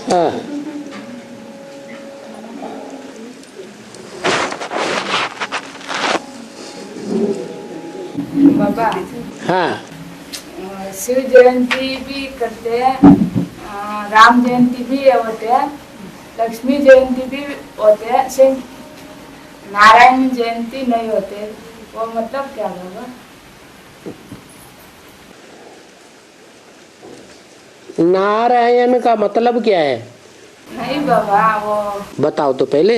हाँ बाबा, हाँ शिव जयंती भी करते हैं, राम जयंती भी होते हैं, लक्ष्मी जयंती भी होते हैं, सिर्फ नारायण जयंती नहीं होते। वो मतलब क्या बाबा? नारायण का मतलब क्या है? नहीं बाबा, वो बताओ तो पहले।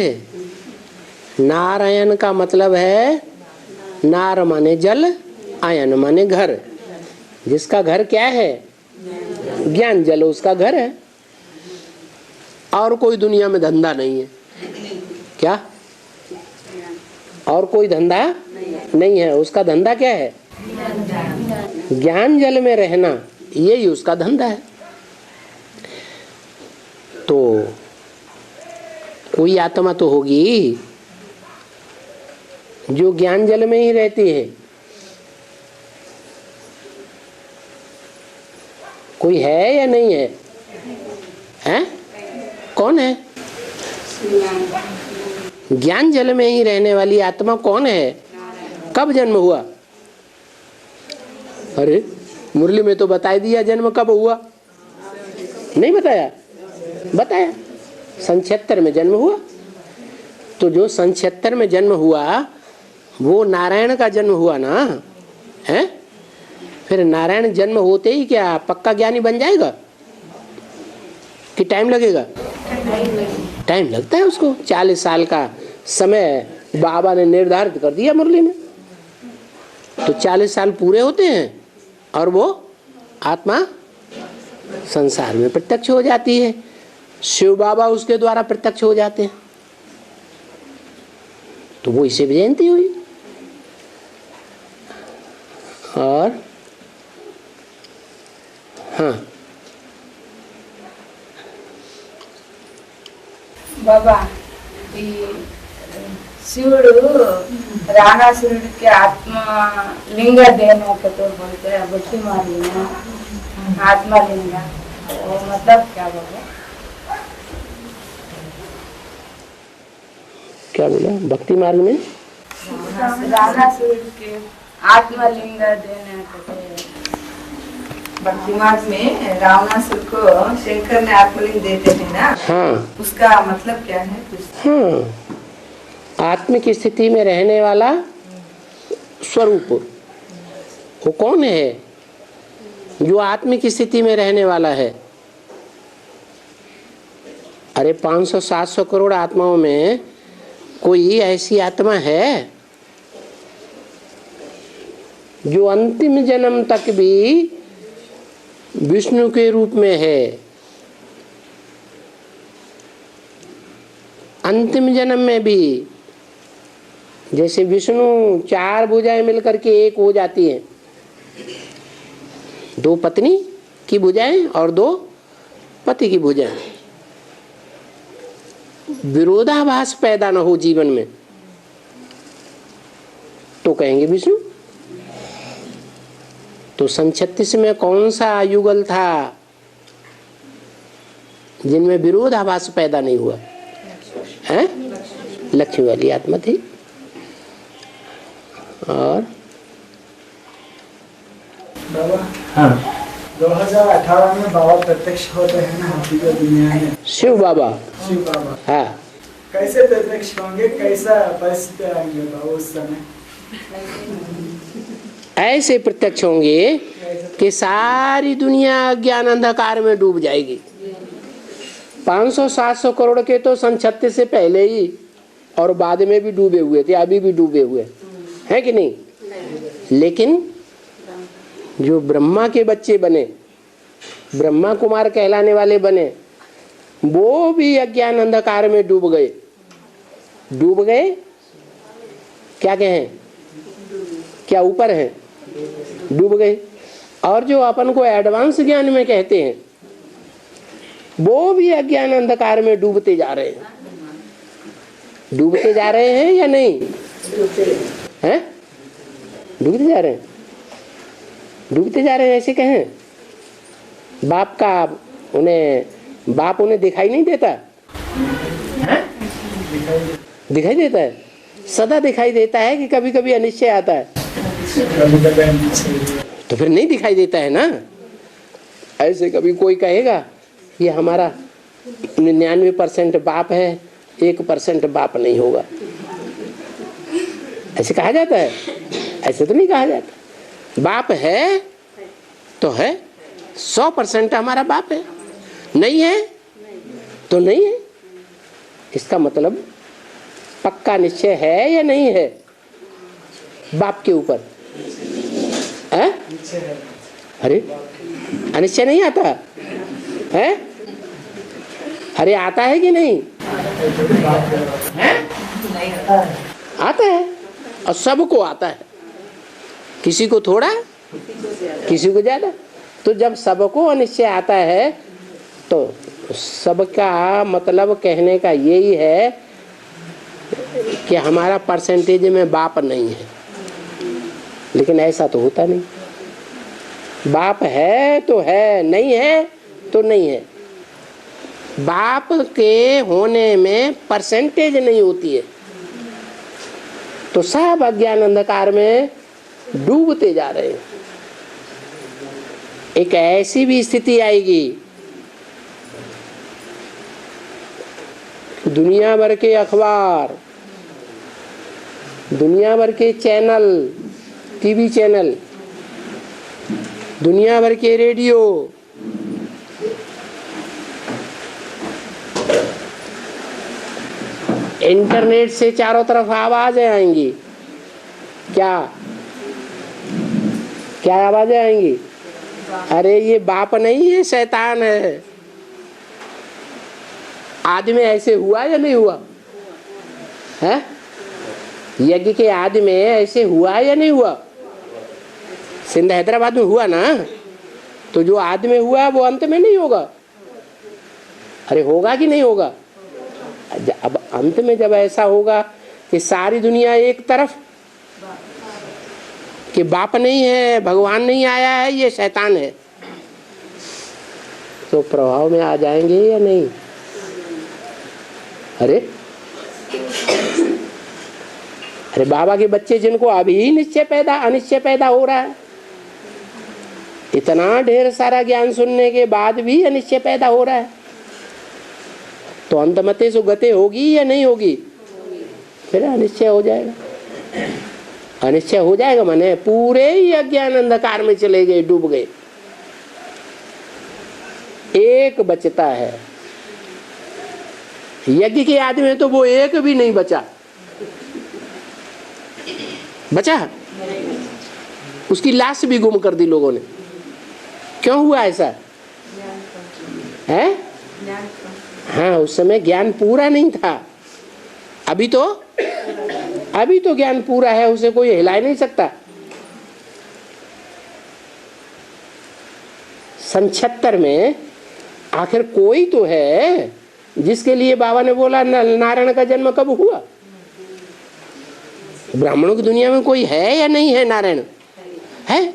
नारायण का मतलब है, नार माने जल, आयन माने घर। जिसका घर क्या है? ज्ञान जल, उसका घर है। और कोई दुनिया में धंधा नहीं है क्या? और कोई धंधा नहीं है। उसका धंधा क्या है? ज्ञान जल में रहना, यही उसका धंधा है। तो कोई आत्मा तो होगी जो ज्ञान जल में ही रहती है। कोई है या नहीं है? हैं? कौन है? ज्ञान जल में ही रहने वाली आत्मा कौन है? कब जन्म हुआ? अरे मुरली में तो बता दिया जन्म कब हुआ। नहीं बताया? बताया, सन 76 में जन्म हुआ। तो जो सन 76 में जन्म हुआ वो नारायण का जन्म हुआ ना, है? फिर नारायण जन्म होते ही क्या पक्का ज्ञानी बन जाएगा कि टाइम लगेगा? टाइम लगता है उसको। 40 साल का समय बाबा ने निर्धारित कर दिया मुरली में। तो 40 साल पूरे होते हैं और वो आत्मा संसार में प्रत्यक्ष हो जाती है। शिव बाबा उसके द्वारा प्रत्यक्ष हो जाते हैं। तो वो इसे जयंती हुई। और हाँ बाबा, शिवुడు रावणासुरुడు के आत्मा लिंग देने को तो बोलते हैं, भक्ति मार्ग आत्मा लिंग। वो मतलब क्या बाबा? क्या बोला? भक्ति मार्ग में रावणासुरुడు के आत्मा लिंग देने को भक्ति मार्ग में रावणासुर को शंकर ने आत्मलिंग देते हैं ना। हाँ, उसका मतलब क्या है? हाँ, आत्म की स्थिति में रहने वाला स्वरूप वो कौन है? जो आत्म की स्थिति में रहने वाला है। अरे 500-700 करोड़ आत्माओं में कोई ऐसी आत्मा है जो अंतिम जन्म तक भी विष्णु के रूप में है? अंतिम जन्म में भी जैसे विष्णु 4 भुजाएं मिलकर के एक हो जाती हैं, 2 पत्नी की भुजाएं और 2 पति की भुजाएं। विरोधाभास पैदा न हो जीवन में तो कहेंगे विष्णु। तो सन 36 में कौन सा युगल था जिनमें विरोधाभास पैदा नहीं हुआ है? लक्ष्मी वाली आत्मा थी। और बाबा, हाँ, 2018 में बाबा प्रत्यक्ष होते हैं ना हकीकत दुनिया में। शिव बाबा। शिव बाबा हाँ, कैसे प्रत्यक्ष होंगे? कैसा परिस्थिति आएंगे बाबा उस समय? ऐसे प्रत्यक्ष होंगे कि सारी दुनिया ज्ञान अंधकार में डूब जाएगी। 500-700 करोड़ के तो सन 36 से पहले ही और बाद में भी डूबे हुए थे, अभी भी डूबे हुए हैं कि नहीं? लेकिन जो ब्रह्मा के बच्चे बने, ब्रह्मा कुमार कहलाने वाले बने, वो भी अज्ञान अंधकार में डूब गए। डूब गए क्या कहें? क्या ऊपर है? डूब गए। और जो अपन को एडवांस ज्ञान में कहते हैं वो भी अज्ञान अंधकार में डूबते जा रहे हैं। डूबते जा रहे हैं या नहीं? हैं? डूबते जा रहे हैं। डूबते जा रहे हैं ऐसे कहें। बाप का उन्हें बाप उन्हें दिखाई नहीं देता है? दिखाई देता है, सदा दिखाई देता है कि कभी कभी अनिश्चय आता है? तो फिर नहीं दिखाई देता है ना। ऐसे कभी कोई कहेगा ये हमारा 99% बाप है, 1% बाप नहीं होगा, ऐसे कहा जाता है? ऐसे तो नहीं कहा जाता। बाप है तो है, 100% हमारा बाप है, नहीं है तो नहीं है। इसका मतलब पक्का निश्चय है या नहीं है बाप के ऊपर? अरे अनिश्चय नहीं आता है? अरे आता है कि नहीं? आता है, और सबको आता है, किसी को थोड़ा किसी को ज्यादा। तो जब सबको अनिश्चय आता है तो सबका मतलब कहने का यही है कि हमारा परसेंटेज में बाप नहीं है। लेकिन ऐसा तो होता नहीं, बाप है तो है, नहीं है तो नहीं है। बाप के होने में परसेंटेज नहीं होती है, तो सब अज्ञान अंधकार में डूबते जा रहे हैं। एक ऐसी भी स्थिति आएगी, दुनिया भर के अखबार, दुनिया भर के चैनल, टीवी चैनल, दुनिया भर के रेडियो, इंटरनेट से चारों तरफ आवाजें आएंगी। क्या क्या आवाजें आएंगी? अरे ये बाप नहीं है, शैतान है। आदि में ऐसे हुआ या नहीं हुआ है? यज्ञ के आदि में ऐसे हुआ या नहीं हुआ? सिंध हैदराबाद में हुआ ना, तो जो आदि में हुआ वो अंत में नहीं होगा। अरे होगा कि नहीं होगा? अब अंत में जब ऐसा होगा कि सारी दुनिया एक तरफ कि बाप नहीं है, भगवान नहीं आया है, ये शैतान है, तो प्रभाव में आ जाएंगे या नहीं? अरे अरे बाबा के बच्चे जिनको अभी अनिश्चय पैदा हो रहा है, इतना ढेर सारा ज्ञान सुनने के बाद भी अनिश्चय पैदा हो रहा है, तो अंतमते सो गते होगी या नहीं होगी? फिर अनिश्चय हो जाएगा। अनिश्चय हो जाएगा माने पूरे ही अज्ञान अंधकार में चले गए, डूब गए। एक बचता है, यज्ञ के आदि में तो वो एक भी नहीं बचा। उसकी लाश भी गुम कर दी लोगों ने। क्यों हुआ ऐसा है? हाँ, उस समय ज्ञान पूरा नहीं था। अभी तो ज्ञान पूरा है, उसे कोई हिला नहीं सकता। 76 में आखिर कोई तो है जिसके लिए बाबा ने बोला नारायण का जन्म कब हुआ? ब्राह्मणों की दुनिया में कोई है या नहीं है? नारायण है,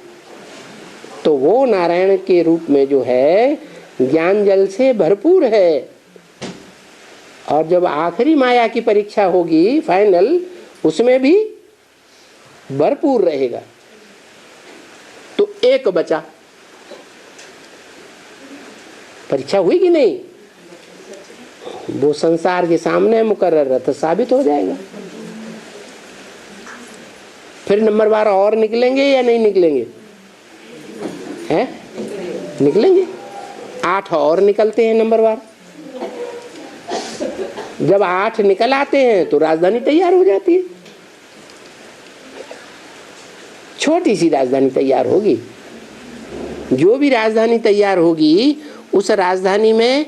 तो वो नारायण के रूप में जो है ज्ञान जल से भरपूर है। और जब आखिरी माया की परीक्षा होगी फाइनल, उसमें भी भरपूर रहेगा। तो एक बचा। परीक्षा हुई कि नहीं? वो संसार के सामने मुकर्रर रथ साबित हो जाएगा। फिर नंबर 12 और निकलेंगे या नहीं निकलेंगे? हैं? निकलेंगे। 8 और निकलते हैं नंबर 12। जब 8 निकल आते हैं तो राजधानी तैयार हो जाती है। छोटी सी राजधानी तैयार होगी। जो भी राजधानी तैयार होगी उस राजधानी में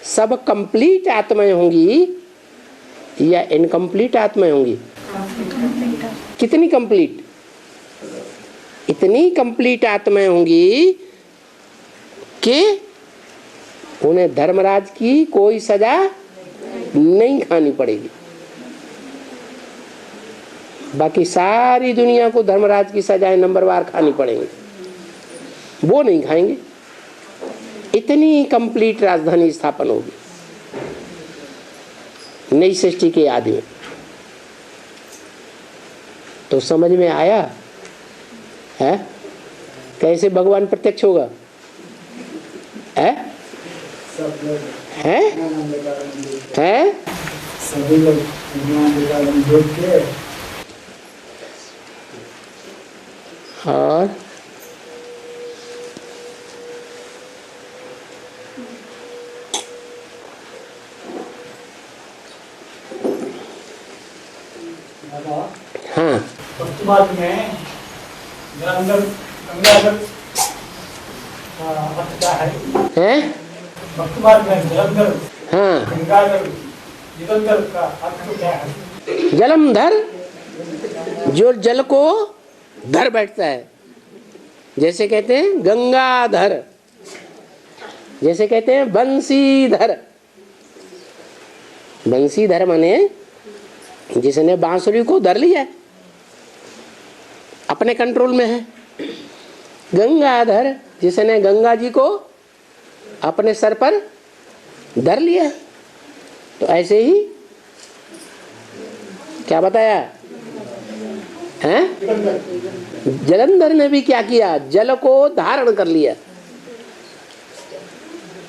सब कंप्लीट आत्माएं होंगी या इनकम्प्लीट आत्माएं होंगी? कितनी कंप्लीट? इतनी कंप्लीट आत्माएं होंगी कि उन्हें धर्मराज की कोई सजा नहीं खानी पड़ेगी। बाकी सारी दुनिया को धर्मराज की सजाएं नंबरवार खानी पड़ेंगी, वो नहीं खाएंगे। इतनी कंप्लीट राजधानी स्थापन होगी नई सृष्टि के आदि में। तो समझ में आया है कैसे भगवान प्रत्यक्ष होगा? है है है सभी लोग देख के और हाँ भक्ति मार्ग में जलंधर गंगाधर अर्थ क्या है? भक्ति मार्ग में जलंधर हाँ गंगाधर जलंधर का अर्थ क्या है? जलंधर जो जल को धर बैठता है, जैसे कहते हैं गंगाधर, जैसे कहते हैं बंसीधर। बंसीधर माने जिसने बांसुरी को धर लिया अपने कंट्रोल में है। गंगाधर जिसने गंगा जी को अपने सर पर धर लिया। तो ऐसे ही क्या बताया हैं? जलंधर ने भी क्या किया? जल को धारण कर लिया।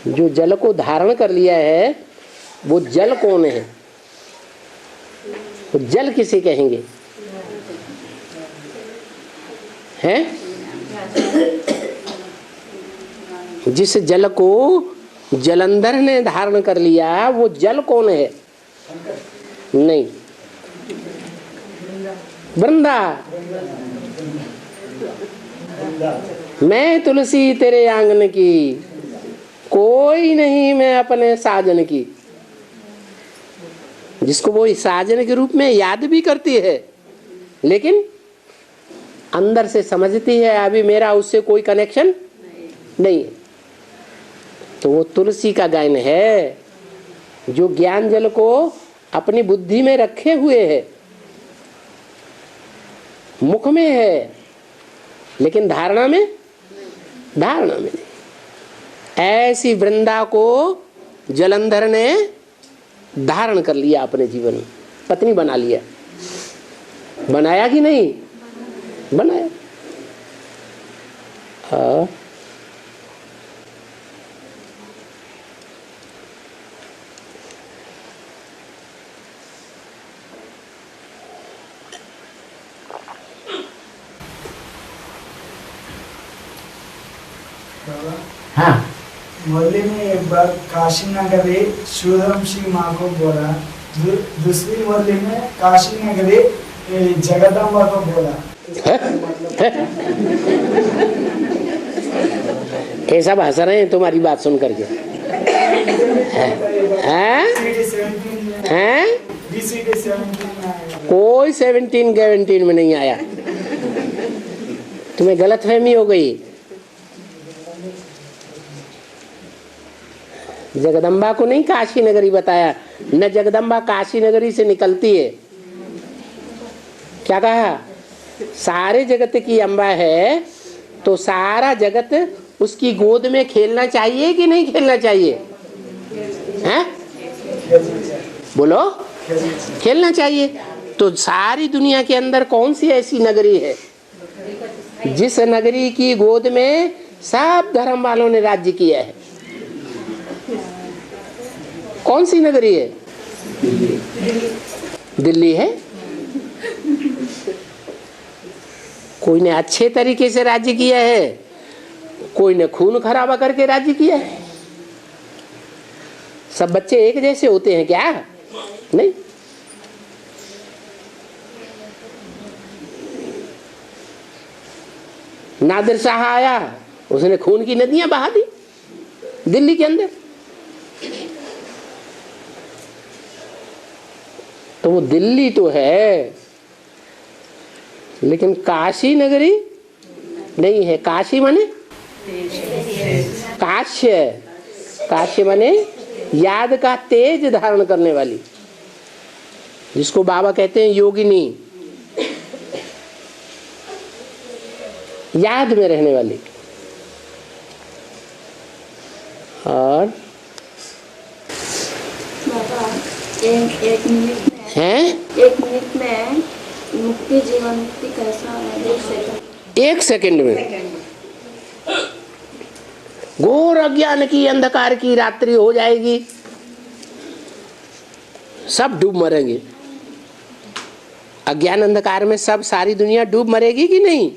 जो जल को धारण कर लिया है वो जल कौन है? वो जल किसे कहेंगे? हैं? जिस जल को जलंधर ने धारण कर लिया वो जल कौन है? नहीं, वृंदा। मैं तुलसी तेरे आंगन की, कोई नहीं मैं अपने साजन की। जिसको वो साजन के रूप में याद भी करती है लेकिन अंदर से समझती है अभी मेरा उससे कोई कनेक्शन नहीं है। तो वो तुलसी का गायन है जो ज्ञान जल को अपनी बुद्धि में रखे हुए है, मुख में है लेकिन धारणा में नहीं। ऐसी वृंदा को जलंधर ने धारण कर लिया अपने जीवन में, पत्नी बना लिया। बनाया कि नहीं? बनाया। हाँ। हाँ, मुरली में एक बार काशी नगरी शिवधर्म सिंह माँ को बोला, दूसरी मुरली में काशी नगरी जगदम्बा को बोला। ये सब हंस रहे हैं तुम्हारी बात सुन करके। कोई 17 में नहीं आया, तुम्हें गलतफहमी हो गई। जगदम्बा को नहीं काशी नगरी बताया, न जगदम्बा काशी नगरी से निकलती है। क्या कहा? सारे जगत की अम्बा है तो सारा जगत उसकी गोद में खेलना चाहिए कि नहीं खेलना चाहिए? हैं? बोलो, खेलना चाहिए। तो सारी दुनिया के अंदर कौन सी ऐसी नगरी है जिस नगरी की गोद में सब धर्म वालों ने राज्य किया है? कौन सी नगरी है? दिल्ली है। कोई ने अच्छे तरीके से राज्य किया है, कोई ने खून खराबा करके राज्य किया है। सब बच्चे एक जैसे होते हैं क्या? नहीं। नादिर शाह आया, उसने खून की नदियां बहा दी दिल्ली के अंदर। तो वो दिल्ली तो है लेकिन काशी नगरी नहीं है। काशी माने काश्य, काश्य माने याद का तेज धारण करने वाली, जिसको बाबा कहते हैं योगिनी, याद में रहने वाली। और बाबा एक मिनट में हैं 1 मिनट में मुक्ति जीवन मुक्ति कैसा है देख सकते 1 सेकंड में घोर अज्ञान की अंधकार की रात्रि हो जाएगी, सब डूब मरेंगे। अज्ञान अंधकार में सब सारी दुनिया डूब मरेगी कि नहीं?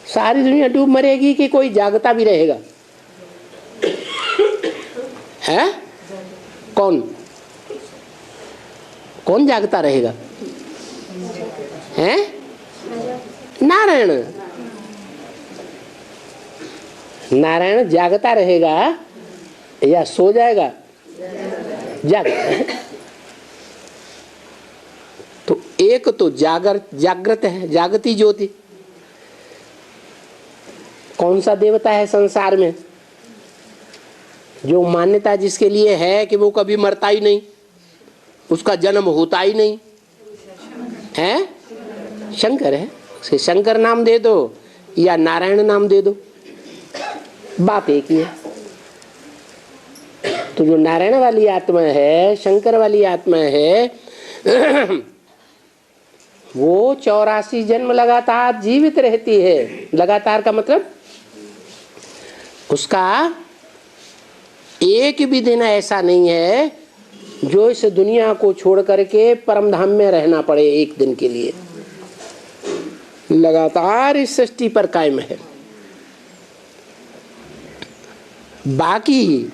सारी दुनिया डूब मरेगी कि कोई जागता भी रहेगा? है कौन कौन जागता रहेगा? हैं? नारायण। नारायण जागता रहेगा या सो जाएगा? जागता। तो एक तो जागृत है, जागती ज्योति। कौन सा देवता है संसार में जो मान्यता जिसके लिए है कि वो कभी मरता ही नहीं, उसका जन्म होता ही नहीं है? शंकर है। उसे शंकर नाम दे दो या नारायण नाम दे दो, बात एक ही है। तो जो नारायण वाली आत्मा है, शंकर वाली आत्मा है, वो 84 जन्म लगातार जीवित रहती है। लगातार का मतलब उसका एक भी दिन ऐसा नहीं है जो इस दुनिया को छोड़ करके परम धाम में रहना पड़े एक दिन के लिए। लगातार इस सृष्टि पर कायम है। बाकी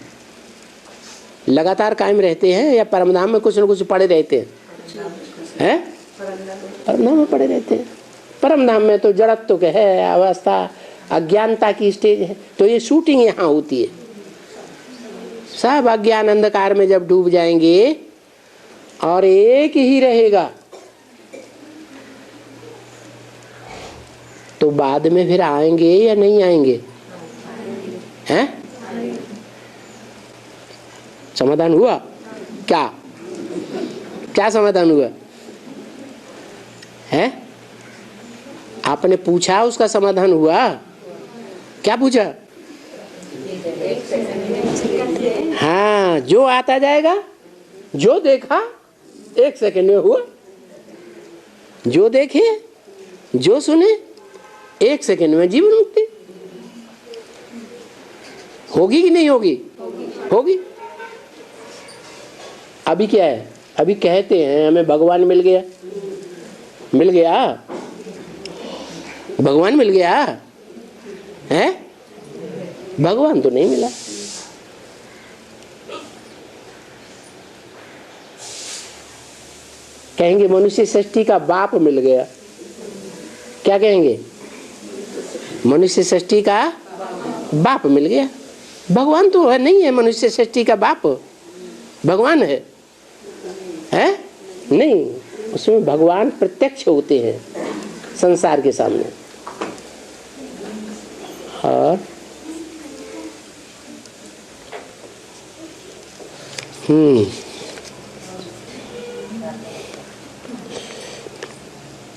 लगातार कायम रहते हैं या परम धाम में कुछ न कुछ पड़े रहते हैं? परम धाम में पड़े रहते हैं। परम धाम में तो जड़त्व के है, अवस्था अज्ञानता की स्टेज है। तो ये शूटिंग यहाँ होती है। सब अज्ञान अंधकार में जब डूब जाएंगे और एक ही रहेगा, तो बाद में फिर आएंगे या नहीं आएंगे? हैं? समाधान हुआ? क्या क्या समाधान हुआ है? आपने पूछा, उसका समाधान हुआ? क्या पूछा? हाँ, जो आता जाएगा, जो देखा 1 सेकंड में हुआ, जो देखे जो सुने 1 सेकंड में जीवन मुक्ति होगी कि नहीं होगी? होगी। अभी क्या है? अभी कहते हैं हमें भगवान मिल गया। मिल गया? भगवान मिल गया है? भगवान तो नहीं मिला। कहेंगे मनुष्य सृष्टि का बाप मिल गया। क्या कहेंगे? मनुष्य सृष्टि का बाप मिल गया। भगवान तो है नहीं है मनुष्य सृष्टि का बाप। भगवान है नहीं, उसमें भगवान प्रत्यक्ष होते हैं संसार के सामने। और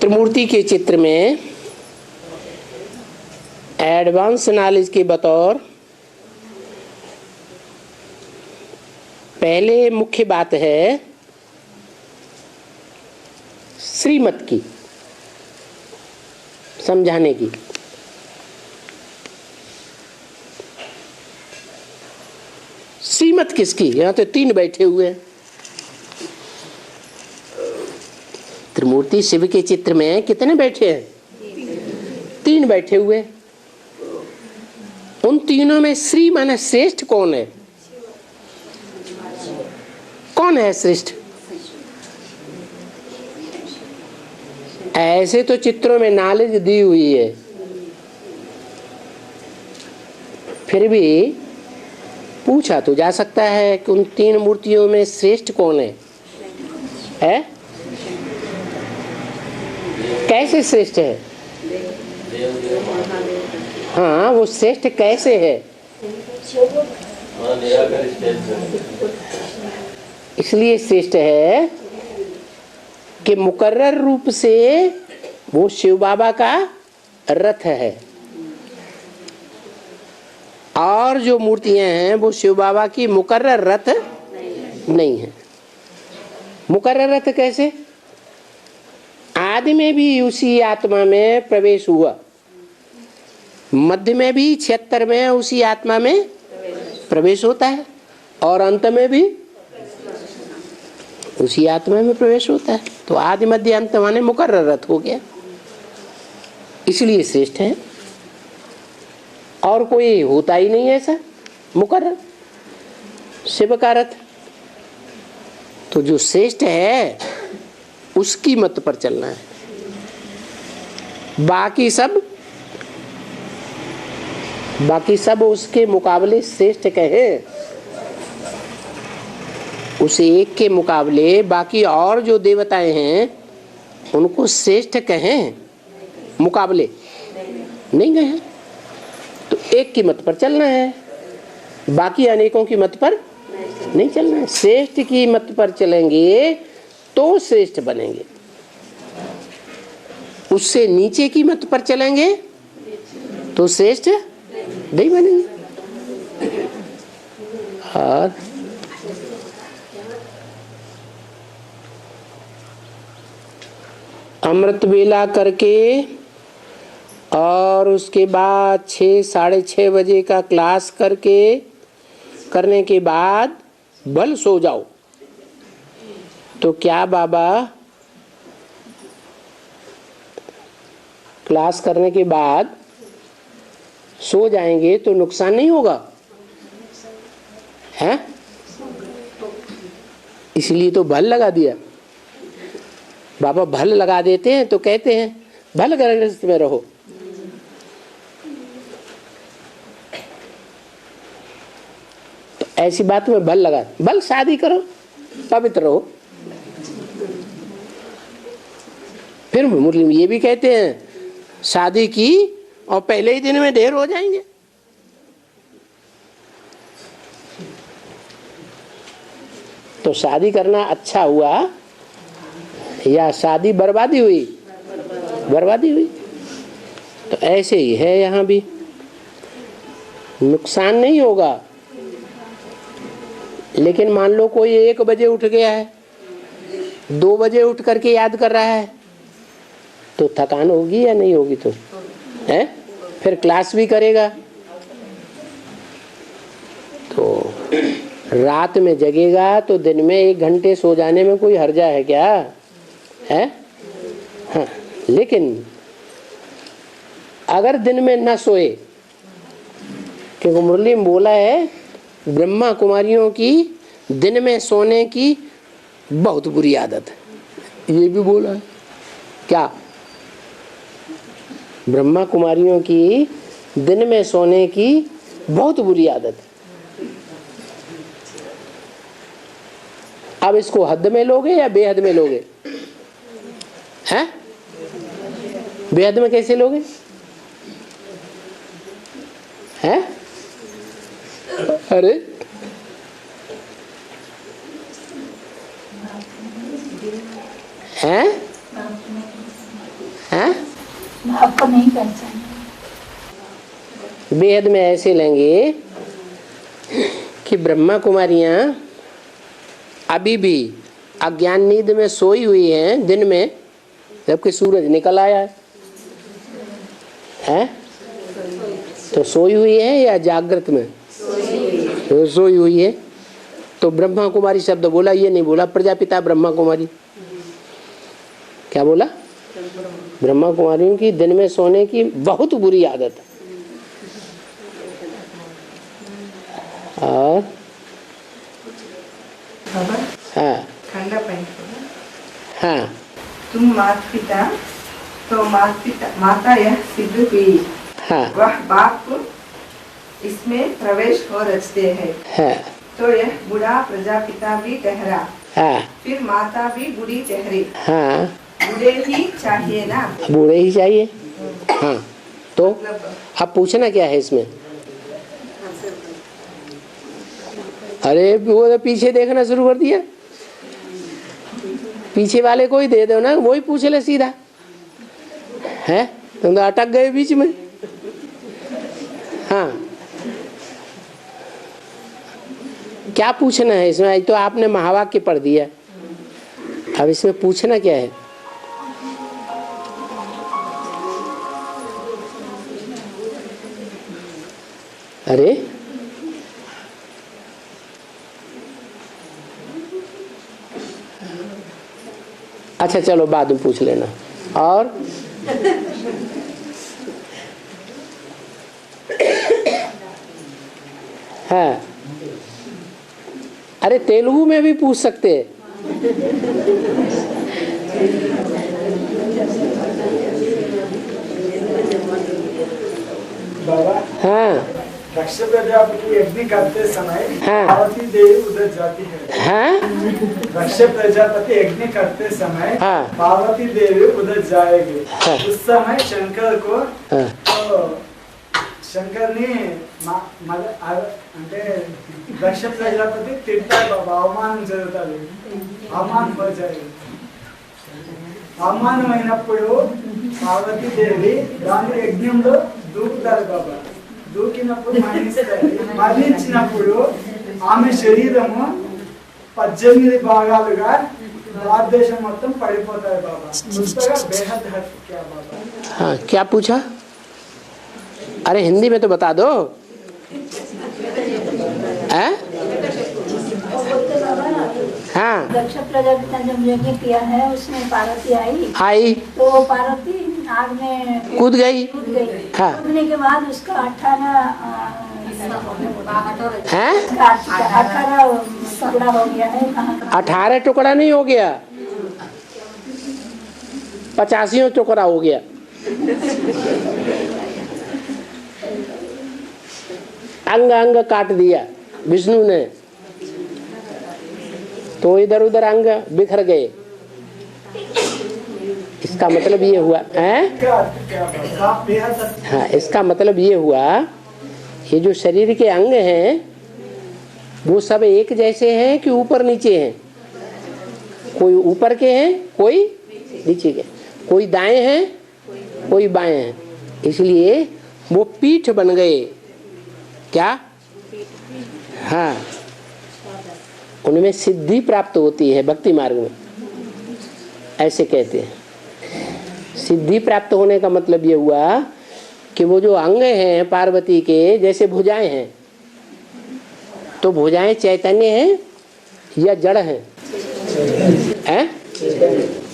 त्रिमूर्ति के चित्र में एडवांस नॉलेज के बतौर पहले मुख्य बात है श्रीमत की समझाने की। श्रीमत किसकी? यहां तो 3 बैठे हुए हैं। त्रिमूर्ति शिव के चित्र में कितने बैठे हैं? 3 बैठे हुए। उन तीनों में श्री माने श्रेष्ठ कौन है? कौन है श्रेष्ठ? ऐसे तो चित्रों में नॉलेज दी हुई है, फिर भी पूछा तो जा सकता है कि उन 3 मूर्तियों में श्रेष्ठ कौन है? कैसे श्रेष्ठ है? हाँ, वो श्रेष्ठ कैसे है? इसलिए श्रेष्ठ है कि मुकर्रर रूप से वो शिव बाबा का रथ है। और जो मूर्तियां हैं वो शिव बाबा की मुकर्रर रथ नहीं है। मुकर्रर रथ कैसे? आदि में भी उसी आत्मा में प्रवेश हुआ, मध्य में भी 76 में उसी आत्मा में प्रवेश होता है, और अंत में भी उसी आत्मा में प्रवेश होता है। तो आदि मध्य अंत माने मुकर्रर रथ हो गया, इसलिए श्रेष्ठ है। और कोई होता ही नहीं ऐसा मुकर्रर शिव का रथ। तो जो श्रेष्ठ है उसकी मत पर चलना है। बाकी सब उसके मुकाबले श्रेष्ठ कहें, उसे एक के मुकाबले बाकी और जो देवताएं हैं उनको श्रेष्ठ कहें, मुकाबले नहीं कहें। तो एक की मत पर चलना है, बाकी अनेकों की मत पर नहीं चलना है। श्रेष्ठ की मत पर चलेंगे तो श्रेष्ठ बनेंगे, उससे नीचे की मत पर चलेंगे तो श्रेष्ठ नहीं बनेंगे। और अमृत वेला करके और उसके बाद 6 साढ़े 6 बजे का क्लास करने के बाद बल सो जाओ, तो क्या बाबा क्लास करने के बाद सो जाएंगे तो नुकसान नहीं होगा है? इसलिए तो भल लगा दिया। बाबा भल लगा देते हैं तो कहते हैं भल गृहस्थ में रहो। तो ऐसी बात में भल लगा, भल शादी करो, पवित्र रहो। फिर मुस्लिम ये भी कहते हैं शादी की और पहले ही दिन में ढेर हो जाएंगे। तो शादी करना अच्छा हुआ या शादी बर्बादी हुई? बर्बादी हुई। तो ऐसे ही है यहाँ भी, नुकसान नहीं होगा। लेकिन मान लो कोई 1 बजे उठ गया है, 2 बजे उठ करके याद कर रहा है, तो थकान होगी या नहीं होगी? तो है, फिर क्लास भी करेगा। तो रात में जगेगा तो दिन में 1 घंटे सो जाने में कोई हर्जा है क्या है? हाँ, लेकिन अगर दिन में न सोए, क्योंकि मुरली में बोला है ब्रह्मा कुमारियों की दिन में सोने की बहुत बुरी आदत है, ये भी बोला है। क्या? ब्रह्मा कुमारियों की दिन में सोने की बहुत बुरी आदत है। अब इसको हद में लोगे या बेहद में लोगे? हैं? बेहद में कैसे लोगे? हैं? अरे हैं? हैं? आपको नहीं पहचान। बेहद में ऐसे लेंगे कि ब्रह्मा कुमारियां अभी भी अज्ञान नींद में सोई हुई हैं दिन में, जबकि सूरज निकल आया है? तो सोई हुई है या जागृत में? तो सोई हुई है। तो ब्रह्मा कुमारी शब्द बोला, ये नहीं बोला प्रजापिता ब्रह्मा कुमारी। क्या बोला? ब्रह्मा कुमारियों की दिन में सोने की बहुत बुरी आदत है। और हाँ, खंडा पॉइंट। हाँ, तुम माता तो माता यह सिद्ध हुई, हाँ, वह बाप इसमें प्रवेश हो रचते हैं। हाँ, तो यह बूढ़ा प्रजापिता भी ठहरा, हाँ, फिर माता भी बूढ़ी ठहरी। हाँ, बूढ़े ही चाहिए ना? बूढ़े ही चाहिए। हाँ, तो अब पूछना क्या है इसमें? अरे वो तो पीछे देखना शुरू कर दिया, पीछे वाले को ही दे दो ना, वही पूछ ले सीधा। है तुम तो अटक गए बीच में। हाँ, क्या पूछना है इसमें? तो आपने महावाक्य पढ़ दिया, अब इसमें पूछना क्या है? अरे अच्छा चलो बाद में पूछ लेना। और हाँ, अरे तेलुगु में भी पूछ सकते हैं। बाबा, हाँ दक्ष प्रजापति यज्ञ करते समय हाँ। पार्वती देवी उधर जाती है। हाँ दक्ष प्रजापति यज्ञ करते समय हाँ। पार्वती देवी उधर जाएगी। हाँ। उस समय शंकर को हाँ। तो शंकर ने అంటే దక్ష ప్రజాపతి తిట్టాడు బాబా, అవమానం జరుగుతుంది, అవమానం పోజాయి. అవమానమైనప్పుడు పార్వతీదేవి దాని యజ్ఞంలో దూకుతారు బాబా. దూకినప్పుడు మరణిస్తారు. మరణించినప్పుడు ఆమె శరీరము 18 భాగాలుగా భారతదేశం మొత్తం పడిపోతాయి బాబా. పుస్తక బేహద్ హత్ క్యా బాబా. हाँ क्या पूछा? अरे हिंदी में तो बता दो। हाँ दक्ष प्रजापति ने जब यज्ञ किया है उसमें पार्वती आई तो पार्वती आग में कूद गई। हाँ। कूदने के बाद उसका 18 हैं? टुकड़ा हो गया है। 18 टुकड़ा नहीं हो गया, 85 टुकड़ा हो गया। अंग अंग काट दिया विष्णु ने, तो इधर उधर अंग बिखर गए। इसका मतलब ये हुआ है, हाँ इसका मतलब ये हुआ ये जो शरीर के अंग हैं वो सब एक जैसे हैं कि ऊपर नीचे हैं? कोई ऊपर के हैं, कोई नीचे के, कोई दाएं हैं, कोई बाएं हैं। इसलिए वो पीठ बन गए। क्या? हाँ, उनमें सिद्धि प्राप्त होती है भक्ति मार्ग में, ऐसे कहते हैं। सिद्धि प्राप्त होने का मतलब ये हुआ कि वो जो अंग हैं पार्वती के, जैसे भुजाएं हैं, तो भुजाएं चैतन्य हैं या जड़ हैं?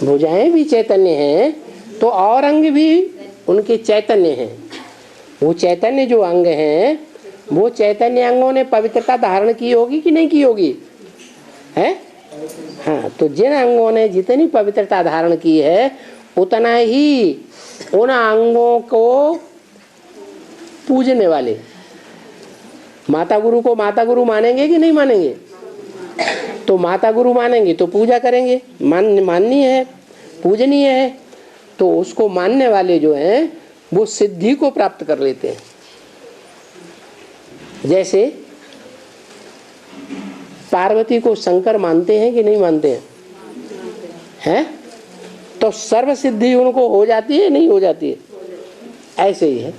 भुजाएं भी चैतन्य हैं तो और अंग भी उनके चैतन्य हैं। वो चैतन्य जो अंग हैं वो चैतन्य अंगों ने पवित्रता धारण की होगी कि नहीं की होगी? है? हाँ, तो जिन अंगों ने जितनी पवित्रता धारण की है उतना ही उन अंगों को पूजने वाले माता गुरु को माता गुरु मानेंगे कि नहीं मानेंगे? तो माता गुरु मानेंगे तो पूजा करेंगे, माननीय है, पूजनीय है, तो उसको मानने वाले जो हैं वो सिद्धि को प्राप्त कर लेते हैं। जैसे पार्वती को शंकर मानते हैं कि नहीं मानते हैं? हैं? तो सर्व सिद्धि उनको हो जाती है नहीं हो जाती है? ऐसे ही है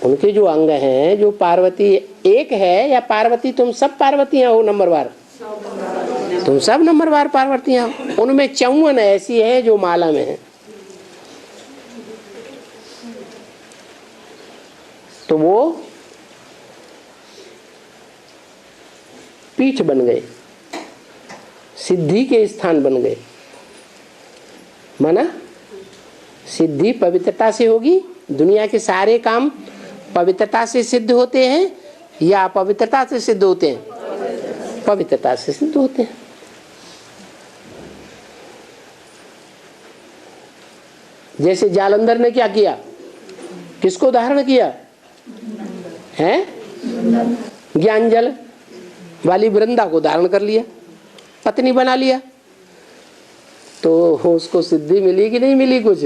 उनके जो अंग हैं, जो पार्वती एक है या पार्वती तुम सब पार्वतियां हो नंबरवार? तुम सब नंबरवार पार्वतियां हो। उनमें 54 ऐसी है जो माला में है। तो वो पीठ बन गए, सिद्धि के स्थान बन गए। माना सिद्धि पवित्रता से होगी, दुनिया के सारे काम पवित्रता से सिद्ध होते हैं या अपवित्रता से सिद्ध होते हैं? पवित्रता से सिद्ध होते हैं। जैसे जालंधर ने क्या किया, किसको धारण किया है? ज्ञान जल वाली वृंदा को धारण कर लिया, पत्नी बना लिया, तो उसको सिद्धि मिली कि नहीं मिली? कुछ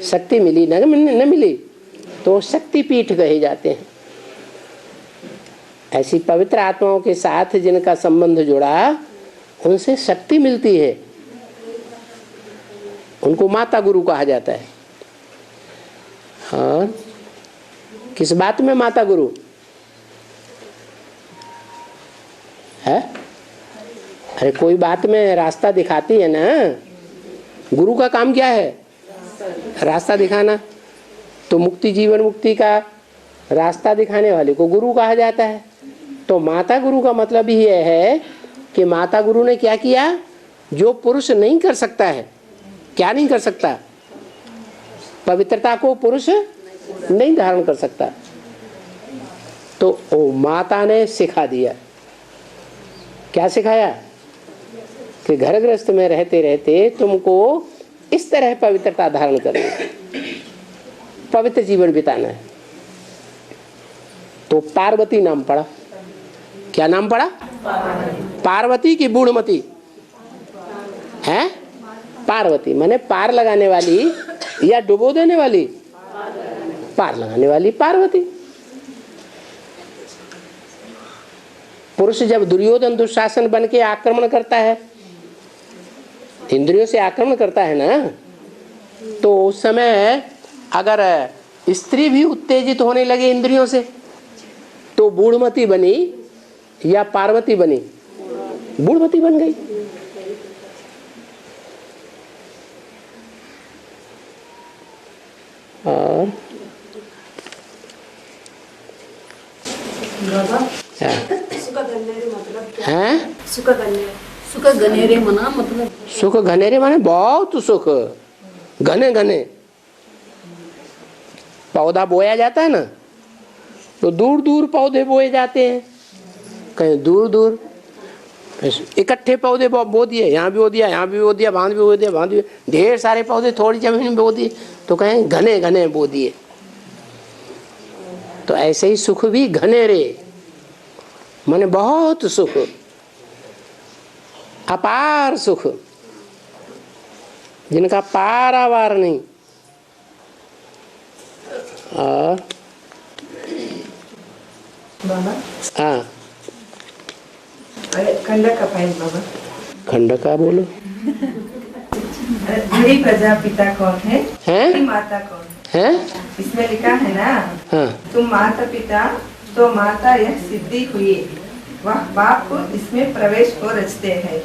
शक्ति मिली न मिली? तो शक्ति पीठ कहे जाते हैं। ऐसी पवित्र आत्माओं के साथ जिनका संबंध जुड़ा उनसे शक्ति मिलती है, उनको माता गुरु कहा जाता है। हाँ, किस बात में माता गुरु? है? अरे कोई बात में रास्ता दिखाती है ना, गुरु का काम क्या है? रास्ता दिखाना। तो मुक्ति जीवन मुक्ति का रास्ता दिखाने वाले को गुरु कहा जाता है। तो माता गुरु का मतलब ही यह है कि माता गुरु ने क्या किया जो पुरुष नहीं कर सकता है। क्या नहीं कर सकता? पवित्रता को पुरुष नहीं धारण कर सकता, तो ओ माता ने सिखा दिया। क्या सिखाया? कि घर गृहस्थ में रहते रहते तुमको इस तरह पवित्रता धारण करनी है, पवित्र जीवन बिताना है। तो पार्वती नाम पड़ा। क्या नाम पड़ा? पार्वती की बूढ़मती है। पार्वती माने पार लगाने वाली या डुबो देने वाली? पार लगाने वाली पार्वती। पुरुष जब दुर्योधन दुशासन बन के आक्रमण करता है, इंद्रियों से आक्रमण करता है ना, तो उस समय अगर स्त्री भी उत्तेजित होने लगे इंद्रियों से, तो बूढ़मती बनी या पार्वती बनी? बूढ़मती बन गई। और हैं? सुख घनेरे मना मतलब सुख घनेरे माने बहुत सुख, घने घने। पौधा बोया जाता है ना, तो दूर दूर पौधे बोए जाते हैं, कहीं दूर दूर। इकट्ठे पौधे बो दिए, यहाँ भी बो दिया, यहाँ भी बो दिया, बांध भी बो दिया, बांध भी, ढेर सारे पौधे थोड़ी जमीन में बो दिए, तो कहीं घने घने बो दिए। तो ऐसे ही सुख भी घनेरे माने बहुत सुख, अपार सुख, जिनका पारावार नहीं। और बाबा हाँ, अरे खंडक का फाइल बाबा। खंड का बोलो। बड़ी प्रजापिता कौन है? हैं? माता कौन है? हैं? इसमें लिखा है ना, हाँ, तुम माता पिता तो माता यह सिद्धि हुई, वह बाप को इसमें प्रवेश को रचते हैं।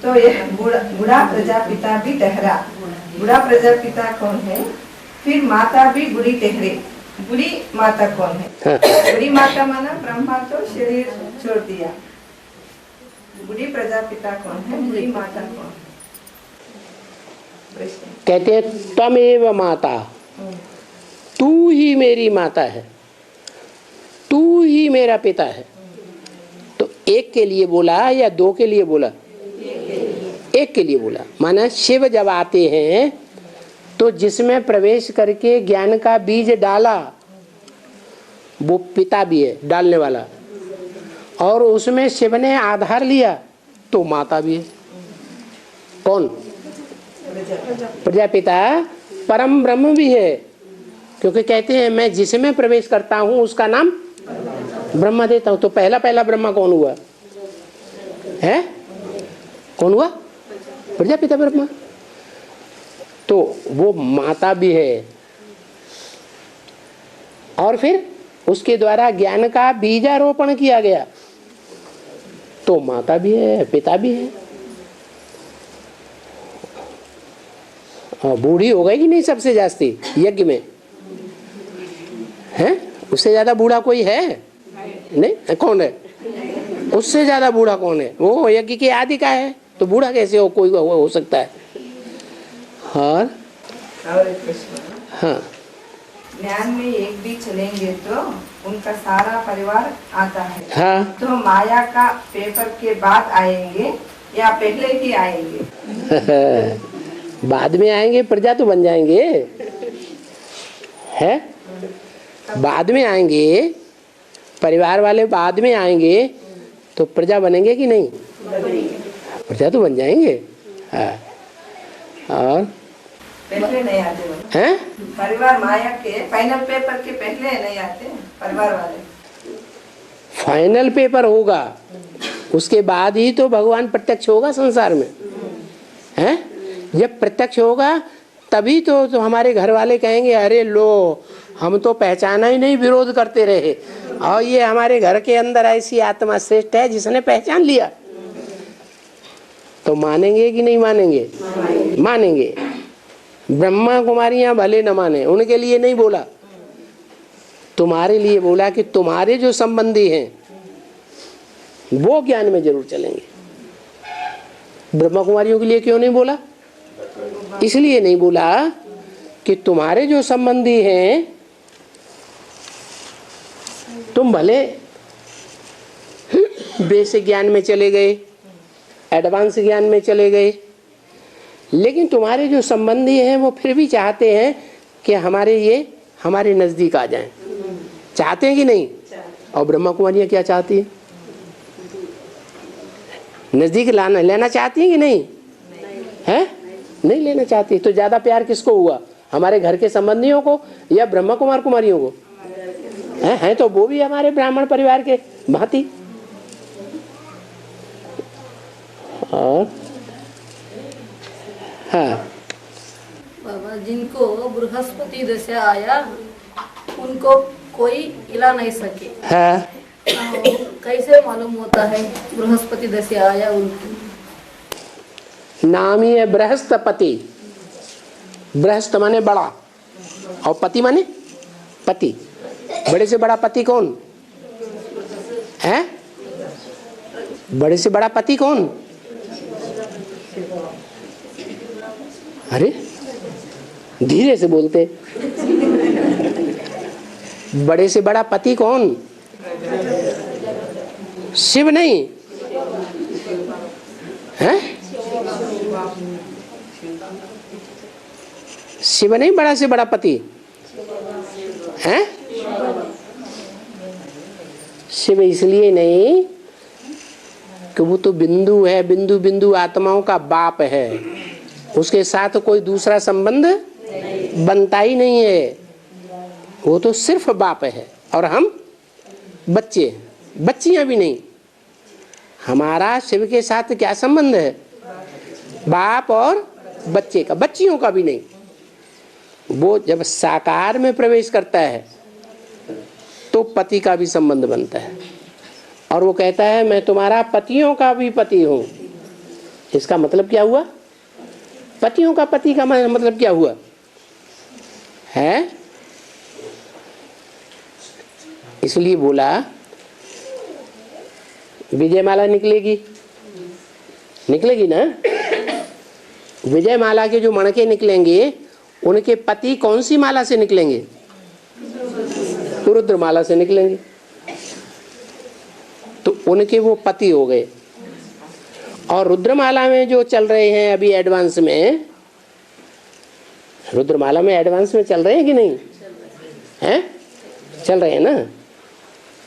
तो यह बूढ़ा प्रजापिता भी ठहरा। बूढ़ा प्रजापिता कौन है? फिर माता भी बूढ़ी ठहरे। बूढ़ी माता कौन है? हाँ। बूढ़ी माता माना ब्रह्मा तो शरीर छोड़ दिया। बूढ़ी प्रजापिता कौन है? बूढ़ी माता कौन है? कहते हैं त्वमेव माता, तू ही मेरी माता है, तू ही मेरा पिता है। तो एक के लिए बोला या दो के लिए बोला? एक के लिए बोला। माना शिव जब आते हैं तो जिसमें प्रवेश करके ज्ञान का बीज डाला वो पिता भी है, डालने वाला, और उसमें शिव ने आधार लिया तो माता भी है। कौन? प्रजापिता परम ब्रह्म भी है, क्योंकि कहते हैं मैं जिसमें प्रवेश करता हूं उसका नाम ब्रह्मा देता हूं। तो पहला पहला ब्रह्मा कौन हुआ है? कौन हुआ? प्रजापिता ब्रह्मा। तो वो माता भी है, और फिर उसके द्वारा ज्ञान का बीजारोपण किया गया तो माता भी है, पिता भी है। बूढ़ी हो गई कि नहीं सबसे जास्ती यज्ञ में? है? उससे ज्यादा बूढ़ा कोई है? नहीं। कौन है उससे ज्यादा बूढ़ा? कौन है? वो यज्ञ के आदि का है, तो बूढ़ा कैसे हो कोई हो सकता है? और एक प्रश्न। हाँ, ज्ञान में एक भी चलेंगे तो उनका सारा परिवार आता है। हाँ। तो माया का पेपर के बाद आएंगे या पहले ही आएंगे? बाद में आएंगे, प्रजा तो बन जाएंगे। है? बाद में आएंगे, परिवार वाले बाद में आएंगे तो प्रजा बनेंगे कि नहीं? प्रजा तो बन जाएंगे। हाँ। और पहले नहीं आते हैं? परिवार माया के फाइनल पेपर के पहले नहीं आते परिवार वाले। फाइनल पेपर होगा, उसके बाद ही तो भगवान प्रत्यक्ष होगा संसार में। हैं? जब प्रत्यक्ष होगा तभी तो हमारे घर वाले कहेंगे अरे लो हम तो पहचाना ही नहीं, विरोध करते रहे, और ये हमारे घर के अंदर ऐसी आत्मा श्रेष्ठ है जिसने पहचान लिया, तो मानेंगे कि नहीं मानेंगे? मानेंगे। ब्रह्मा कुमारियां भले न माने, उनके लिए नहीं बोला, तुम्हारे लिए बोला कि तुम्हारे जो संबंधी हैं वो ज्ञान में जरूर चलेंगे। ब्रह्मा कुमारियों के लिए क्यों नहीं बोला? इसलिए नहीं बोला कि तुम्हारे जो संबंधी हैं तुम भले बेसिक ज्ञान में चले गए, एडवांस ज्ञान में चले गए, लेकिन तुम्हारे जो संबंधी हैं वो फिर भी चाहते हैं कि हमारे नजदीक आ जाएं। चाहते हैं कि नहीं? और ब्रह्मा कुमारियां क्या चाहती हैं? नजदीक लेना चाहती हैं कि नहीं? है? नहीं लेना चाहती। तो ज्यादा प्यार किसको हुआ? हमारे घर के संबंधियों को या ब्रह्मा कुमार कुमारियों को? हैं तो वो भी हमारे ब्राह्मण परिवार के भांति। और हाँ बाबा, जिनको बृहस्पति दशा आया उनको कोई हिला नहीं सके। हाँ, कैसे मालूम होता है बृहस्पति दशा आया उनको? नाम ही है बृहस्पति। बृहस्प माने बड़ा और पति माने पति। बड़े से बड़ा पति कौन है? बड़े से बड़ा पति कौन? अरे धीरे से बोलते। बड़े से बड़ा पति कौन? शिव नहीं है? शिव नहीं बड़ा से बड़ा पति है? शिव इसलिए नहीं कि वो तो बिंदु है, बिंदु बिंदु आत्माओं का बाप है, उसके साथ कोई दूसरा संबंध बनता ही नहीं है। वो तो सिर्फ बाप है और हम बच्चे, बच्चियां भी नहीं। हमारा शिव के साथ क्या संबंध है? बाप और बच्चे का, बच्चियों का भी नहीं। वो जब साकार में प्रवेश करता है तो पति का भी संबंध बनता है और वो कहता है मैं तुम्हारा पतियों का भी पति हूं। इसका मतलब क्या हुआ? पतियों का पति का मतलब क्या हुआ है? इसलिए बोला विजयमाला निकलेगी, निकलेगी ना। विजयमाला के जो मणके निकलेंगे उनके पति कौन सी माला से निकलेंगे? तो रुद्रमाला से निकलेंगे, तो उनके वो पति हो गए। और रुद्रमाला में जो चल रहे हैं अभी एडवांस में, रुद्रमाला में एडवांस में चल रहे हैं कि नहीं हैं? चल रहे हैं ना।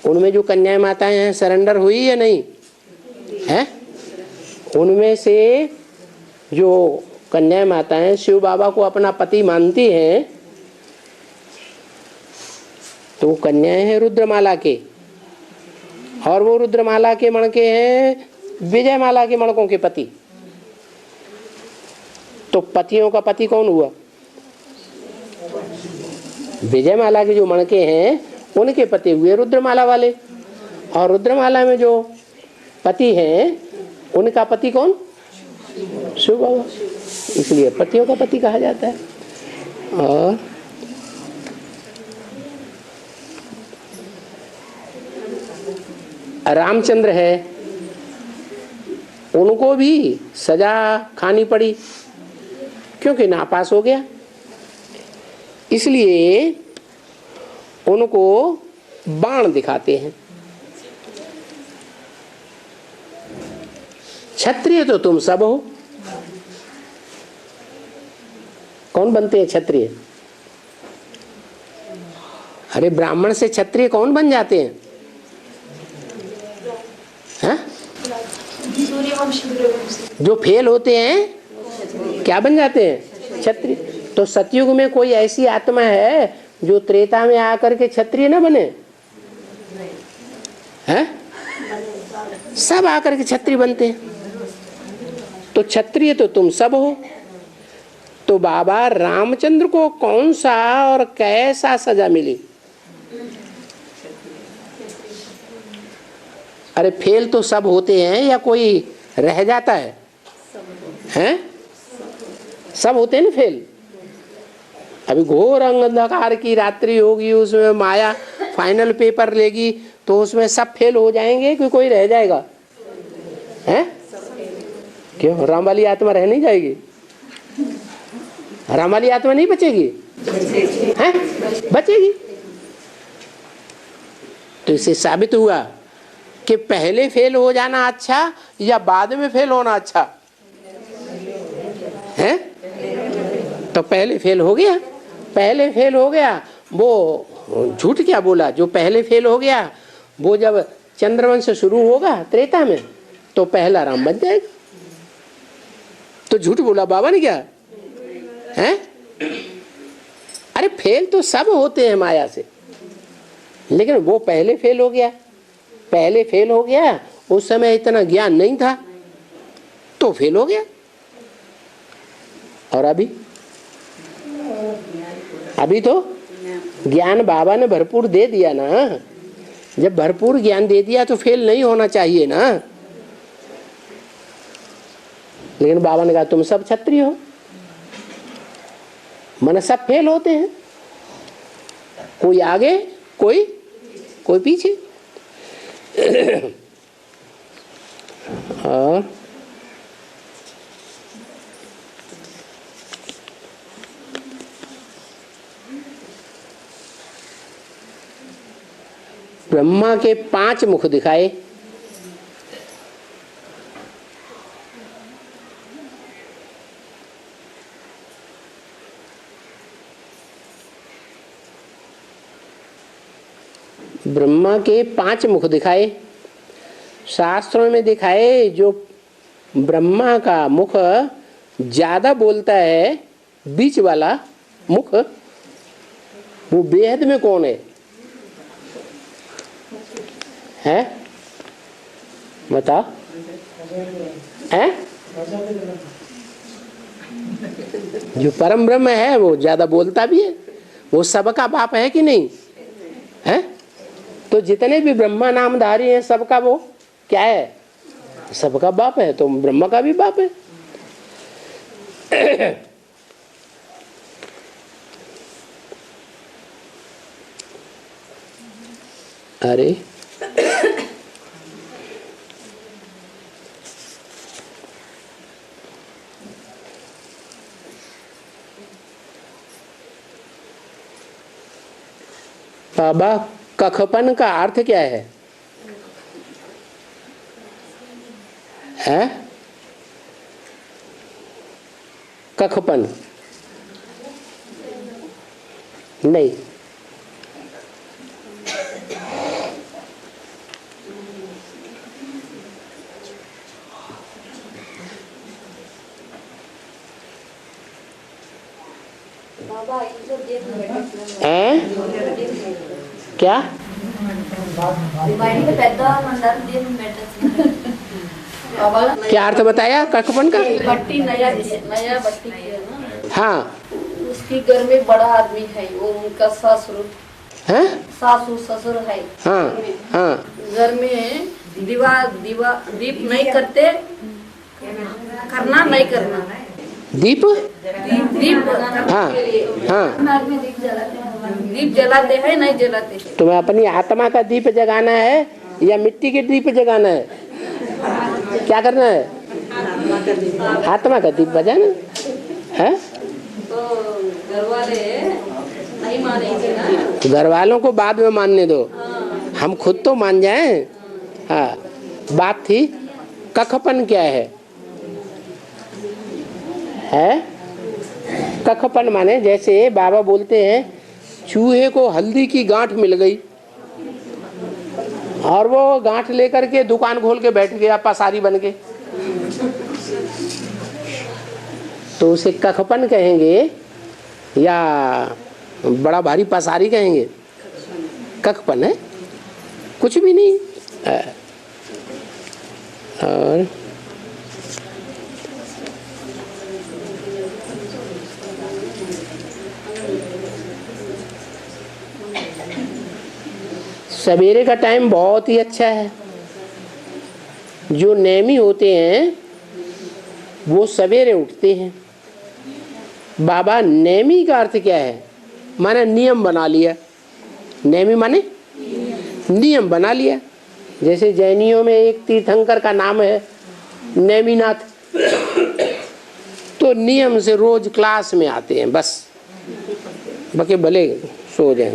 उनमें जो कन्याएं माताएं हैं सरेंडर हुई या नहीं है? उनमें से जो कन्याएं माताएं शिव बाबा को अपना पति मानती हैं तो वो कन्याएं हैं रुद्रमाला के, और वो रुद्रमाला के मणके हैं विजयमाला के मणकों के पति। तो पतियों का पति कौन हुआ? विजयमाला के जो मणके हैं उनके पति हुए रुद्रमाला वाले, और रुद्रमाला में जो पति हैं उनका पति कौन? शिव बाबा। इसलिए पतियों का पति कहा जाता है। और रामचंद्र है, उनको भी सजा खानी पड़ी क्योंकि नापास हो गया, इसलिए उनको बाण दिखाते हैं। क्षत्रिय तो तुम सब हो। कौन बनते हैं क्षत्रिय? अरे ब्राह्मण से क्षत्रिय कौन बन जाते हैं? हाँ? जो फेल होते हैं क्या बन जाते हैं? क्षत्रिय। तो सतयुग में कोई ऐसी आत्मा है जो त्रेता में आकर के क्षत्रिय न बने? हैं? सब आकर के क्षत्रिय बनते हैं। तो क्षत्रिय तो तुम सब हो। तो बाबा रामचंद्र को कौन सा और कैसा सजा मिली? अरे फेल तो सब होते हैं या कोई रह जाता है? हैं? सब होते हैं ना फेल। अभी घोर अंधकार की रात्रि होगी, उसमें माया फाइनल पेपर लेगी, तो उसमें सब फेल हो जाएंगे कि कोई रह जाएगा? हैं? क्यों? राम वाली आत्मा रह नहीं जाएगी? राम वाली आत्मा नहीं बचेगी? हैं? बचेगी। तो इससे साबित हुआ कि पहले फेल हो जाना अच्छा या बाद में फेल होना अच्छा है? तो पहले फेल हो गया। पहले फेल हो गया, वो झूठ क्या बोला? जो पहले फेल हो गया वो जब चंद्रवंश शुरू होगा त्रेता में तो पहला राम बन जाएगा। तो झूठ बोला बाबा ने क्या है? अरे फेल तो सब होते हैं माया से, लेकिन वो पहले फेल हो गया। पहले फेल हो गया, उस समय इतना ज्ञान नहीं था तो फेल हो गया। और अभी तो ज्ञान बाबा ने भरपूर दे दिया ना। जब भरपूर ज्ञान दे दिया तो फेल नहीं होना चाहिए ना। लेकिन बाबा ने कहा तुम सब क्षत्रिय हो, मन सब फेल होते हैं, कोई आगे कोई पीछे। और ब्रह्मा के 5 मुख दिखाए। ब्रह्मा के 5 मुख दिखाए। शास्त्रों में दिखाए जो ब्रह्मा का मुख ज्यादा बोलता है, बीच वाला मुख, वो बेहद में कौन है? हैं? बताओ। हैं? जो परम ब्रह्म है वो ज्यादा बोलता भी है, वो सबका बाप है कि नहीं है? तो जितने भी ब्रह्मा नामधारी हैं सबका वो क्या है? सबका बाप है। तो ब्रह्मा का भी बाप है। अरे बाबा, कखपन का अर्थ क्या है? कखपन नहीं, क्या? क्या अर्थ बताया कखपन का? बट्टी नया बट्टी है ना। हाँ, उसकी घर में बड़ा आदमी है, वो उनका ससुर है? सासू ससुर है। हाँ हाँ। घर में दीप नहीं करते, करना नहीं करना। दीप हाँ हाँ, दीप जलाते हैं नहीं जलाते हैं। तुम्हें अपनी आत्मा का दीप जगाना है या मिट्टी के दीप जगाना है? क्या करना है? आत्मा का दीप बजाना है। तो घर वाले नहीं मानेंगे ना। घर वालों को बाद में मानने दो, हम खुद तो मान जाएं। हाँ, बात थी कखपन क्या है? कखपन माने जैसे बाबा बोलते हैं चूहे को हल्दी की गांठ मिल गई और वो गांठ लेकर के दुकान खोल के बैठ गया पसारी बन के, तो उसे कखपन कहेंगे या बड़ा भारी पसारी कहेंगे? कखपन है, कुछ भी नहीं। और सवेरे का टाइम बहुत ही अच्छा है। जो नेमी होते हैं वो सवेरे उठते हैं। बाबा नेमी का अर्थ क्या है? माने नियम बना लिया। नेमी माने नियम बना लिया। जैसे जैनियों में एक तीर्थंकर का नाम है नेमीनाथ, तो नियम से रोज क्लास में आते हैं, बस बके भले सो जाए,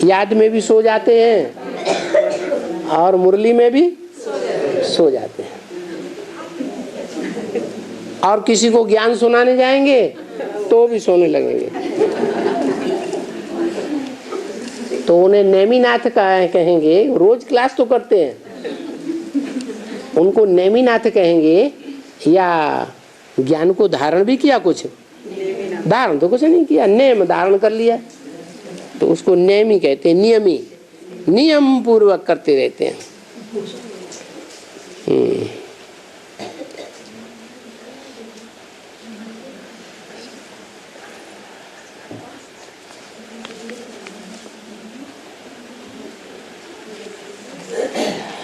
याद में भी सो जाते हैं और मुरली में भी सो जाते हैं। और किसी को ज्ञान सुनाने जाएंगे तो भी सोने लगेंगे। तो उन्हें नेमीनाथ कहेंगे। रोज क्लास तो करते हैं, उनको नेमीनाथ कहेंगे। या ज्ञान को धारण भी किया, कुछ धारण तो कुछ नहीं किया, नेम धारण कर लिया, तो उसको नेमी कहते हैं। नियमी, नियम पूर्वक करते रहते हैं।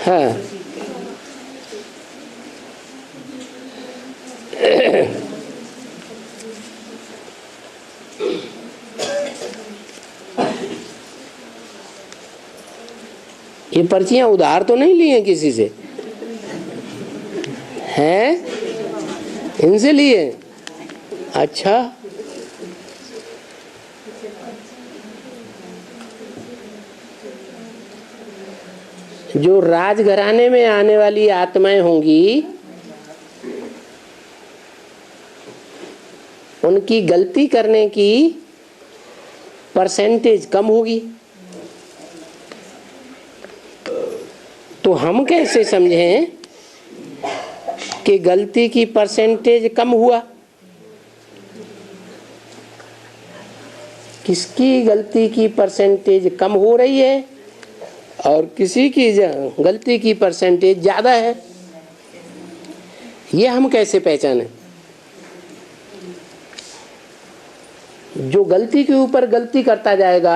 हाँ, ये पर्चियां उधार तो नहीं ली हैं किसी से, हैं? इनसे लिए? अच्छा, जो राजघराने में आने वाली आत्माएं होंगी उनकी गलती करने की परसेंटेज कम होगी। तो हम कैसे समझें कि गलती की परसेंटेज कम हुआ? किसकी गलती की परसेंटेज कम हो रही है और किसी की गलती की परसेंटेज ज्यादा है, ये हम कैसे पहचानें? जो गलती के ऊपर गलती करता जाएगा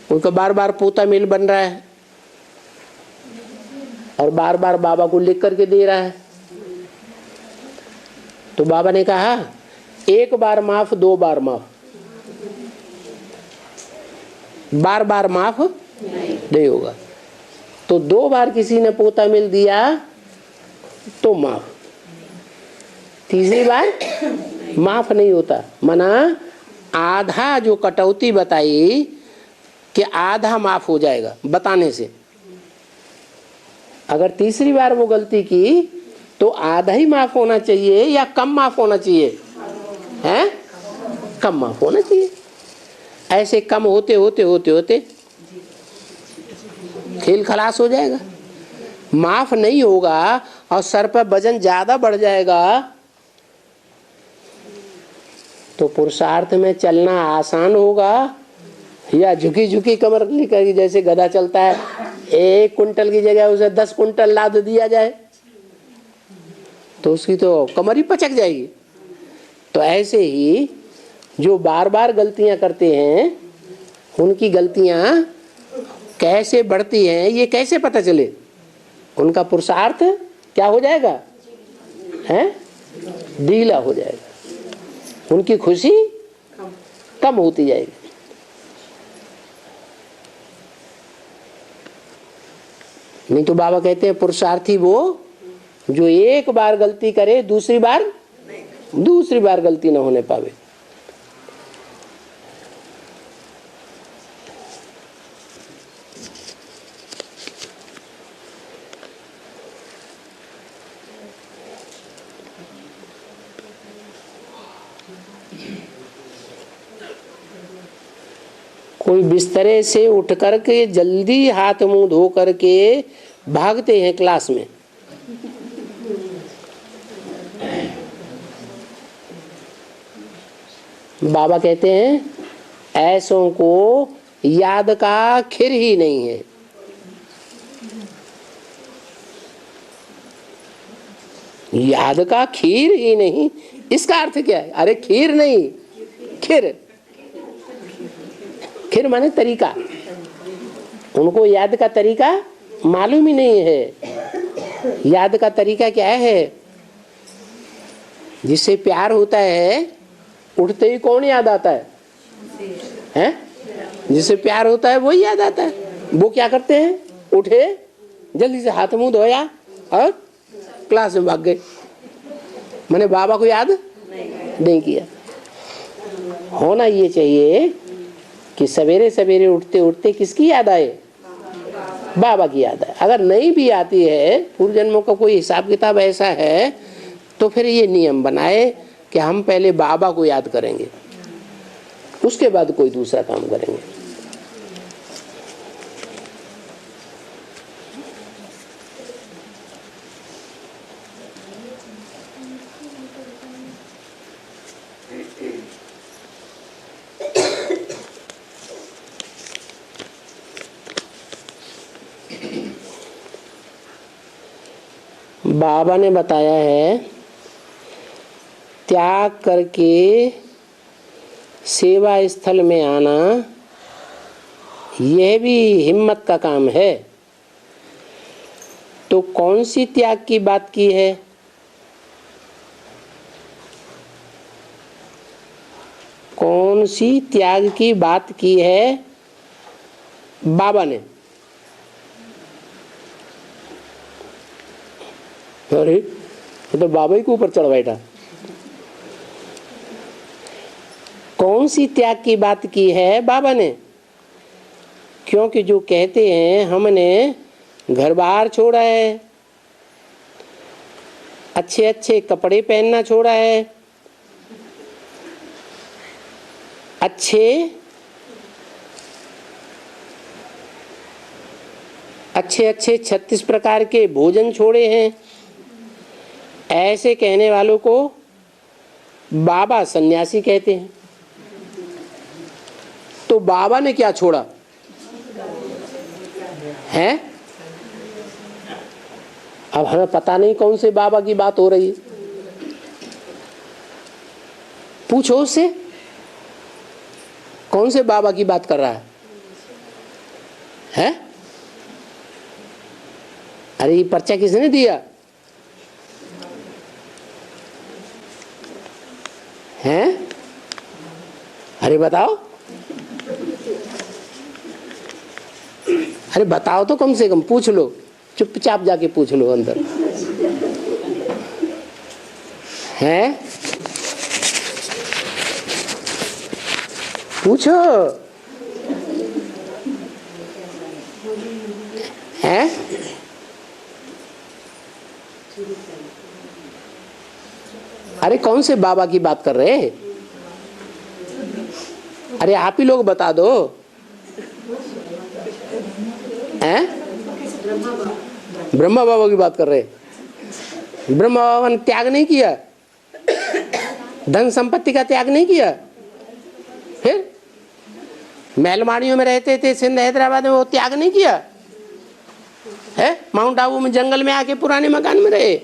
उनका बार बार पोता मिल बन रहा है और बार बार बाबा को लिख करके दे रहा है। तो बाबा ने कहा एक बार माफ, दो बार माफ, बार बार माफ नहीं होगा। तो दो बार किसी ने पोता मिल दिया तो माफ, तीसरी बार माफ नहीं होता। मना आधा जो कटौती बताई कि आधा माफ हो जाएगा बताने से, अगर तीसरी बार वो गलती की तो आधा ही माफ होना चाहिए या कम माफ होना चाहिए? हैं? कम माफ होना चाहिए। ऐसे कम होते होते होते होते खेल खलास हो जाएगा। माफ नहीं होगा और सर पर वजन ज्यादा बढ़ जाएगा तो पुरुषार्थ में चलना आसान होगा या झुकी झुकी कमर निकलेगी? जैसे गधा चलता है, 1 कुंटल की जगह उसे 10 कुंटल लाद दिया जाए तो उसकी तो कमर ही पचक जाएगी। तो ऐसे ही जो बार बार गलतियां करते हैं उनकी गलतियां कैसे बढ़ती हैं ये कैसे पता चले? उनका पुरुषार्थ क्या हो जाएगा? हैं? ढीला हो जाएगा, उनकी खुशी कम होती जाएगी। नहीं तो बाबा कहते हैं पुरुषार्थी वो जो एक बार गलती करे दूसरी बार गलती ना होने पावे। कोई बिस्तरे से उठ करके जल्दी हाथ मुंह धो करके भागते हैं क्लास में, बाबा कहते हैं ऐसों को याद का खीर ही नहीं है। याद का खीर ही नहीं, इसका अर्थ क्या है? अरे खीर नहीं, खीर खिर माने तरीका, उनको याद का तरीका मालूम ही नहीं है। याद का तरीका क्या है? जिससे प्यार होता है उठते ही कौन याद आता है? हैं? जिससे प्यार होता है वही याद आता है। वो क्या करते हैं? उठे, जल्दी से हाथ मुंह धोया और क्लास में भाग गए। मैंने बाबा को याद नहीं किया। होना ये चाहिए कि सवेरे सवेरे उठते उठते किसकी याद आए? बाबा की याद आए। अगर नहीं भी आती है, पूर्व जन्मों का कोई हिसाब किताब ऐसा है, तो फिर ये नियम बनाए कि हम पहले बाबा को याद करेंगे, उसके बाद कोई दूसरा काम करेंगे। बाबा ने बताया है त्याग करके सेवा स्थल में आना यह भी हिम्मत का काम है। तो कौन सी त्याग की बात की है? कौन सी त्याग की बात की है बाबा ने? अरे ये तो बाबा ही के ऊपर चढ़ बैठा। कौन सी त्याग की बात की है बाबा ने? क्योंकि जो कहते हैं हमने घर बार छोड़ा है, अच्छे अच्छे कपड़े पहनना छोड़ा है, अच्छे अच्छे 36 प्रकार के भोजन छोड़े हैं, ऐसे कहने वालों को बाबा सन्यासी कहते हैं। तो बाबा ने क्या छोड़ा है? अब हमें पता नहीं कौन से बाबा की बात हो रही है। पूछो उससे कौन से बाबा की बात कर रहा है? हैं? अरे ये पर्चा किसने दिया हैं? अरे बताओ, अरे बताओ तो, कम से कम पूछ लो, चुपचाप जाके पूछ लो अंदर। हैं? पूछो। हैं? अरे कौन से बाबा की बात कर रहे हैं? अरे आप ही लोग बता दो। हैं? ब्रह्मा बाबा की बात कर रहे हैं। ब्रह्मा बाबा ने त्याग नहीं किया, धन संपत्ति का त्याग नहीं किया, फिर महलमाड़ियों में रहते थे सिंध हैदराबाद में, वो त्याग नहीं किया है? माउंट आबू में जंगल में आके पुराने मकान में रहे,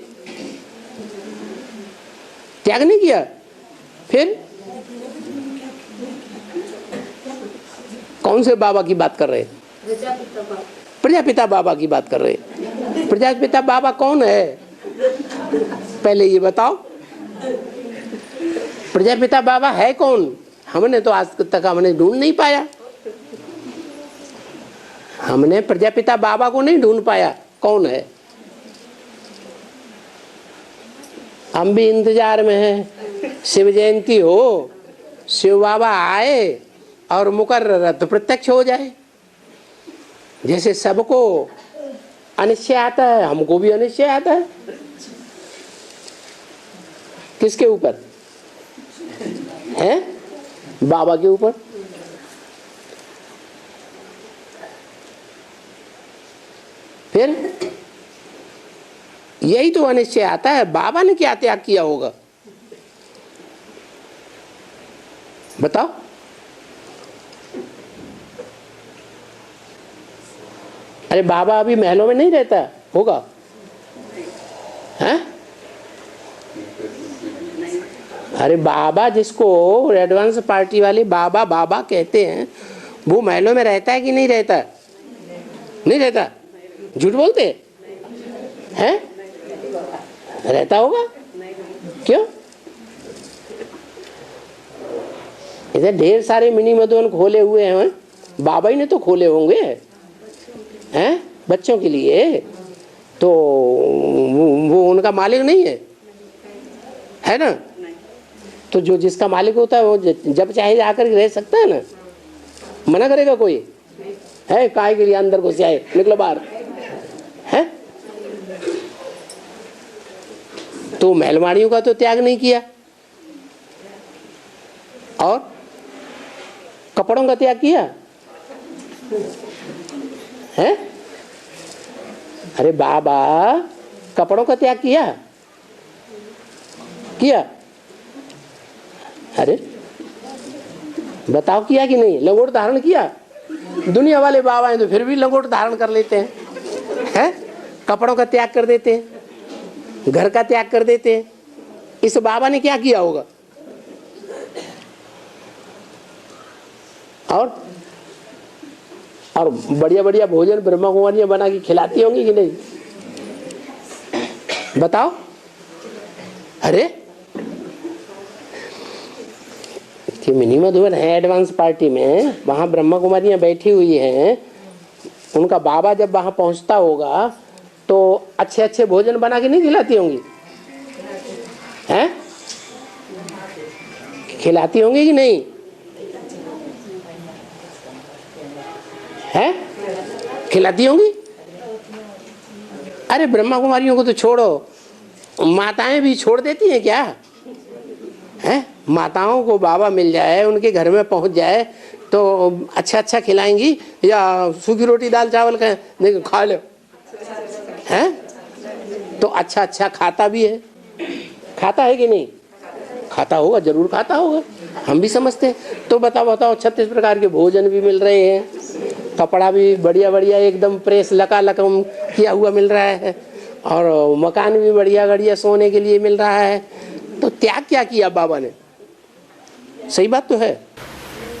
त्याग नहीं किया। फिर कौन से बाबा की बात कर रहे हैं? प्रजापिता बाबा की बात कर रहे हैं। प्रजापिता बाबा कौन है पहले ये बताओ? प्रजापिता बाबा है कौन? हमने तो आज तक हमने ढूंढ नहीं पाया। हमने प्रजापिता बाबा को नहीं ढूंढ पाया कौन है। हम भी इंतजार में हैं, शिव जयंती हो, शिव बाबा आए और मुकर्रर तो प्रत्यक्ष हो जाए। जैसे सबको अनिश्चय आता है, हमको भी अनिश्चय आता है। किसके ऊपर है? बाबा के ऊपर। फिर यही तो अनिश्चय आता है। बाबा ने क्या त्याग किया होगा बताओ? अरे बाबा अभी महलों में नहीं रहता होगा हैं? अरे बाबा जिसको एडवांस पार्टी वाले बाबा बाबा कहते हैं, वो महलों में रहता है कि नहीं रहता? नहीं रहता। झूठ बोलते हैं? रहता होगा। क्यों? इधर ढेर सारे मिनी मधुवन खोले हुए हैं, बाबा ही ने तो खोले होंगे हैं बच्चों के लिए। तो वो उनका मालिक नहीं है ना? तो जो जिसका मालिक होता है वो जब चाहे आकर रह सकता है ना। मना करेगा कोई? है काय के लिए अंदर घुस जाए, निकलो बाहर है? तो महलवाड़ियों का तो त्याग नहीं किया, और कपड़ों का त्याग किया है? अरे बाबा कपड़ों का त्याग किया? अरे बताओ किया कि नहीं? लंगोट धारण किया? दुनिया वाले बाबा हैं तो फिर भी लंगोट धारण कर लेते हैं, कपड़ों का त्याग कर देते हैं, घर का त्याग कर देते हैं। इस बाबा ने क्या किया होगा? और बढ़िया बढ़िया भोजन ब्रह्मा कुमारियां बना के खिलाती होंगी कि नहीं? बताओ। अरे मिनी मधुवन है एडवांस पार्टी में, वहां ब्रह्मा कुमारियां बैठी हुई हैं। उनका बाबा जब वहां पहुंचता होगा तो अच्छे अच्छे भोजन बना के नहीं खिलाती होंगी? हैं? खिलाती होंगी कि नहीं? है? खिलाती होंगी? अरे ब्रह्मा कुमारियों को तो छोड़ो, माताएं भी छोड़ देती हैं क्या? है? माताओं को बाबा मिल जाए, उनके घर में पहुंच जाए तो अच्छा अच्छा खिलाएंगी, या सूखी रोटी दाल चावल का नहीं खा लो है? तो अच्छा अच्छा खाता भी है, खाता है कि नहीं? खाता होगा, जरूर खाता होगा, हम भी समझते हैं। तो बताओ 36 प्रकार के भोजन भी मिल रहे हैं, कपड़ा भी बढ़िया बढ़िया एकदम प्रेस लकालकम किया हुआ मिल रहा है, और मकान भी बढ़िया बढ़िया सोने के लिए मिल रहा है। तो त्याग क्या किया बाबा ने? सही बात तो है।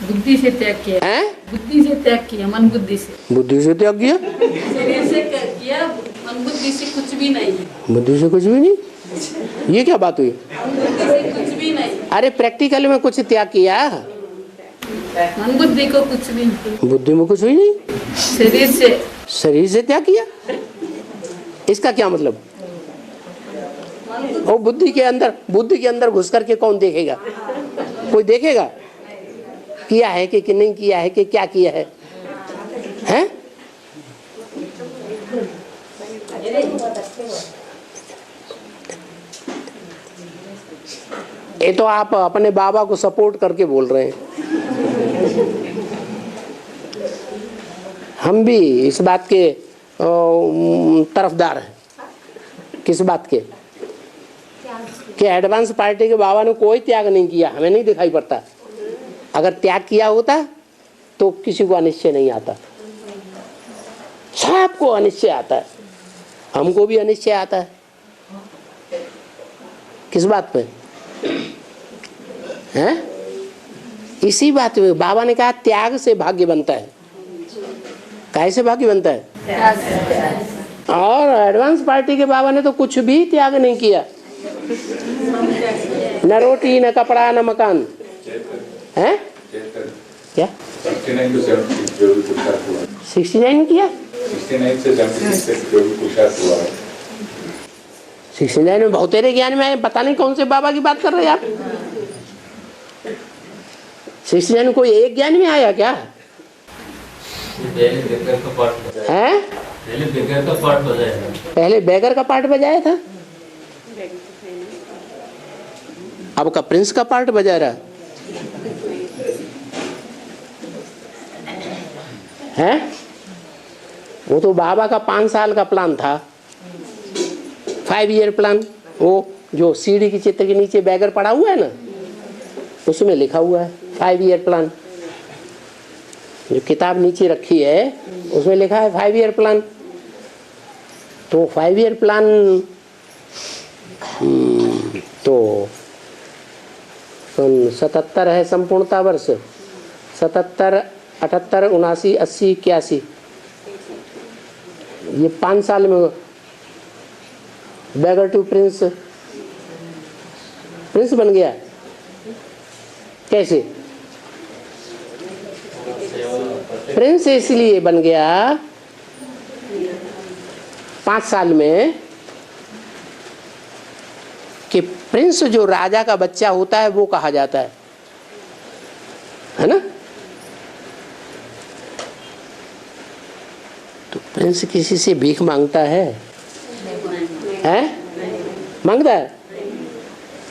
बुद्धि से त्याग किया है? बुद्धि से त्याग किया, मन बुद्धि से। बुद्धि से त्याग किया? शरीर से किया, मन बुद्धि से कुछ भी नहीं। बुद्धि से कुछ भी नहीं? ये क्या बात हुई? बुद्धि से कुछ भी नहीं। अरे प्रैक्टिकल में कुछ त्याग किया? मन बुद्धि को कुछ भी नहीं। बुद्धि में कुछ भी नहीं, शरीर से त्याग किया। इसका क्या मतलब? और बुद्धि के अंदर घुस करके कौन देखेगा? कोई देखेगा किया है कि नहीं किया है, कि क्या किया है? हैं? ये तो आप अपने बाबा को सपोर्ट करके बोल रहे हैं। हम भी इस बात के तरफदार हैं। किस बात के? कि एडवांस पार्टी के बाबा ने कोई त्याग नहीं किया, हमें नहीं दिखाई पड़ता। अगर त्याग किया होता तो किसी को अनिश्चय नहीं आता, सबको अनिश्चय आता है, हमको भी अनिश्चय आता है। किस बात पे? हैं? इसी बात में बाबा ने कहा त्याग से भाग्य बनता है। कैसे भाग्य बनता है? और एडवांस पार्टी के बाबा ने तो कुछ भी त्याग नहीं किया, न रोटी, न कपड़ा, न मकान। हैं? क्या 69 किया? 69 से 76 तक जो भी पुरुषार्थ हुआ है। 69 में बहुत तेरे ज्ञान में आए, पता नहीं कौन से बाबा की बात कर रहे हैं आप। 69 कोई एक ज्ञान में आया क्या? हैं? पहले बेगर का पार्ट बजाया था, अब का प्रिंस का पार्ट बजा रहा है। वो तो बाबा का 5 साल का प्लान था, 5 ईयर प्लान। वो जो सीढ़ी की चित्र के नीचे बैगर पड़ा हुआ है ना, उसमें लिखा हुआ है 5 ईयर प्लान। जो किताब नीचे रखी है उसमें लिखा है 5 ईयर प्लान। तो 5 ईयर प्लान तो 77 है संपूर्णता वर्ष, 77 78, 79, 80, 81, ये 5 साल में बेगर टू प्रिंस बन गया। कैसे? प्रिंस इसलिए बन गया 5 साल में कि प्रिंस जो राजा का बच्चा होता है वो कहा जाता है ना। तो प्रिंस किसी से भीख मांगता है? मांगता है?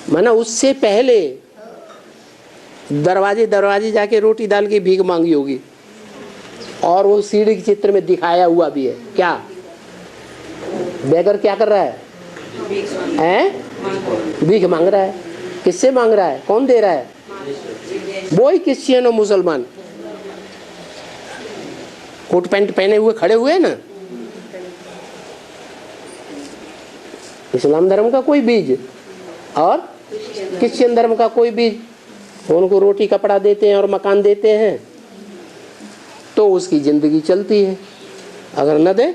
माना उससे पहले दरवाजे जाके रोटी डाल के भीख मांगी होगी, और वो सीढ़ी के चित्र में दिखाया हुआ भी है। क्या बेगर क्या कर रहा है? भीख मांग रहा है। किससे मांग रहा है? कौन दे रहा है? वो ही क्रिश्चियन और मुसलमान कोट पैंट पहने हुए खड़े हुए ना। इस्लाम धर्म का कोई बीज और क्रिश्चियन धर्म का कोई बीज, उनको रोटी कपड़ा देते हैं और मकान देते हैं तो उसकी जिंदगी चलती है, अगर न दे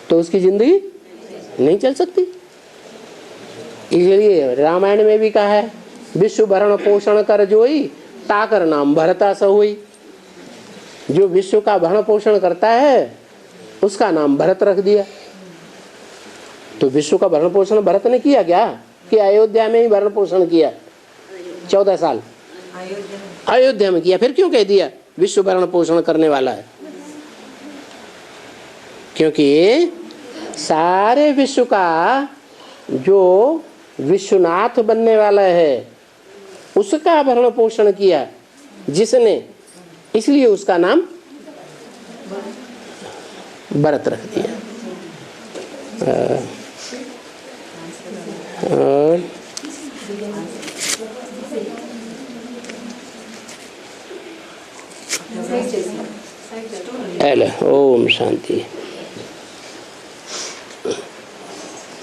तो उसकी जिंदगी नहीं चल सकती। इसलिए रामायण में भी कहा है, विश्व भरण पोषण कर जोई ताकर नाम भरता सहोई। जो विश्व का भरण पोषण करता है उसका नाम भरत रख दिया। तो विश्व का भरण पोषण भरत ने किया क्या? कि अयोध्या में ही भरण पोषण किया 14 साल अयोध्या में किया। फिर क्यों कह दिया विश्व भरण पोषण करने वाला है? क्योंकि सारे विश्व का जो विश्वनाथ बनने वाला है उसका भरण पोषण किया जिसने, इसलिए उसका नाम भरत रख दिया। ओम शांति।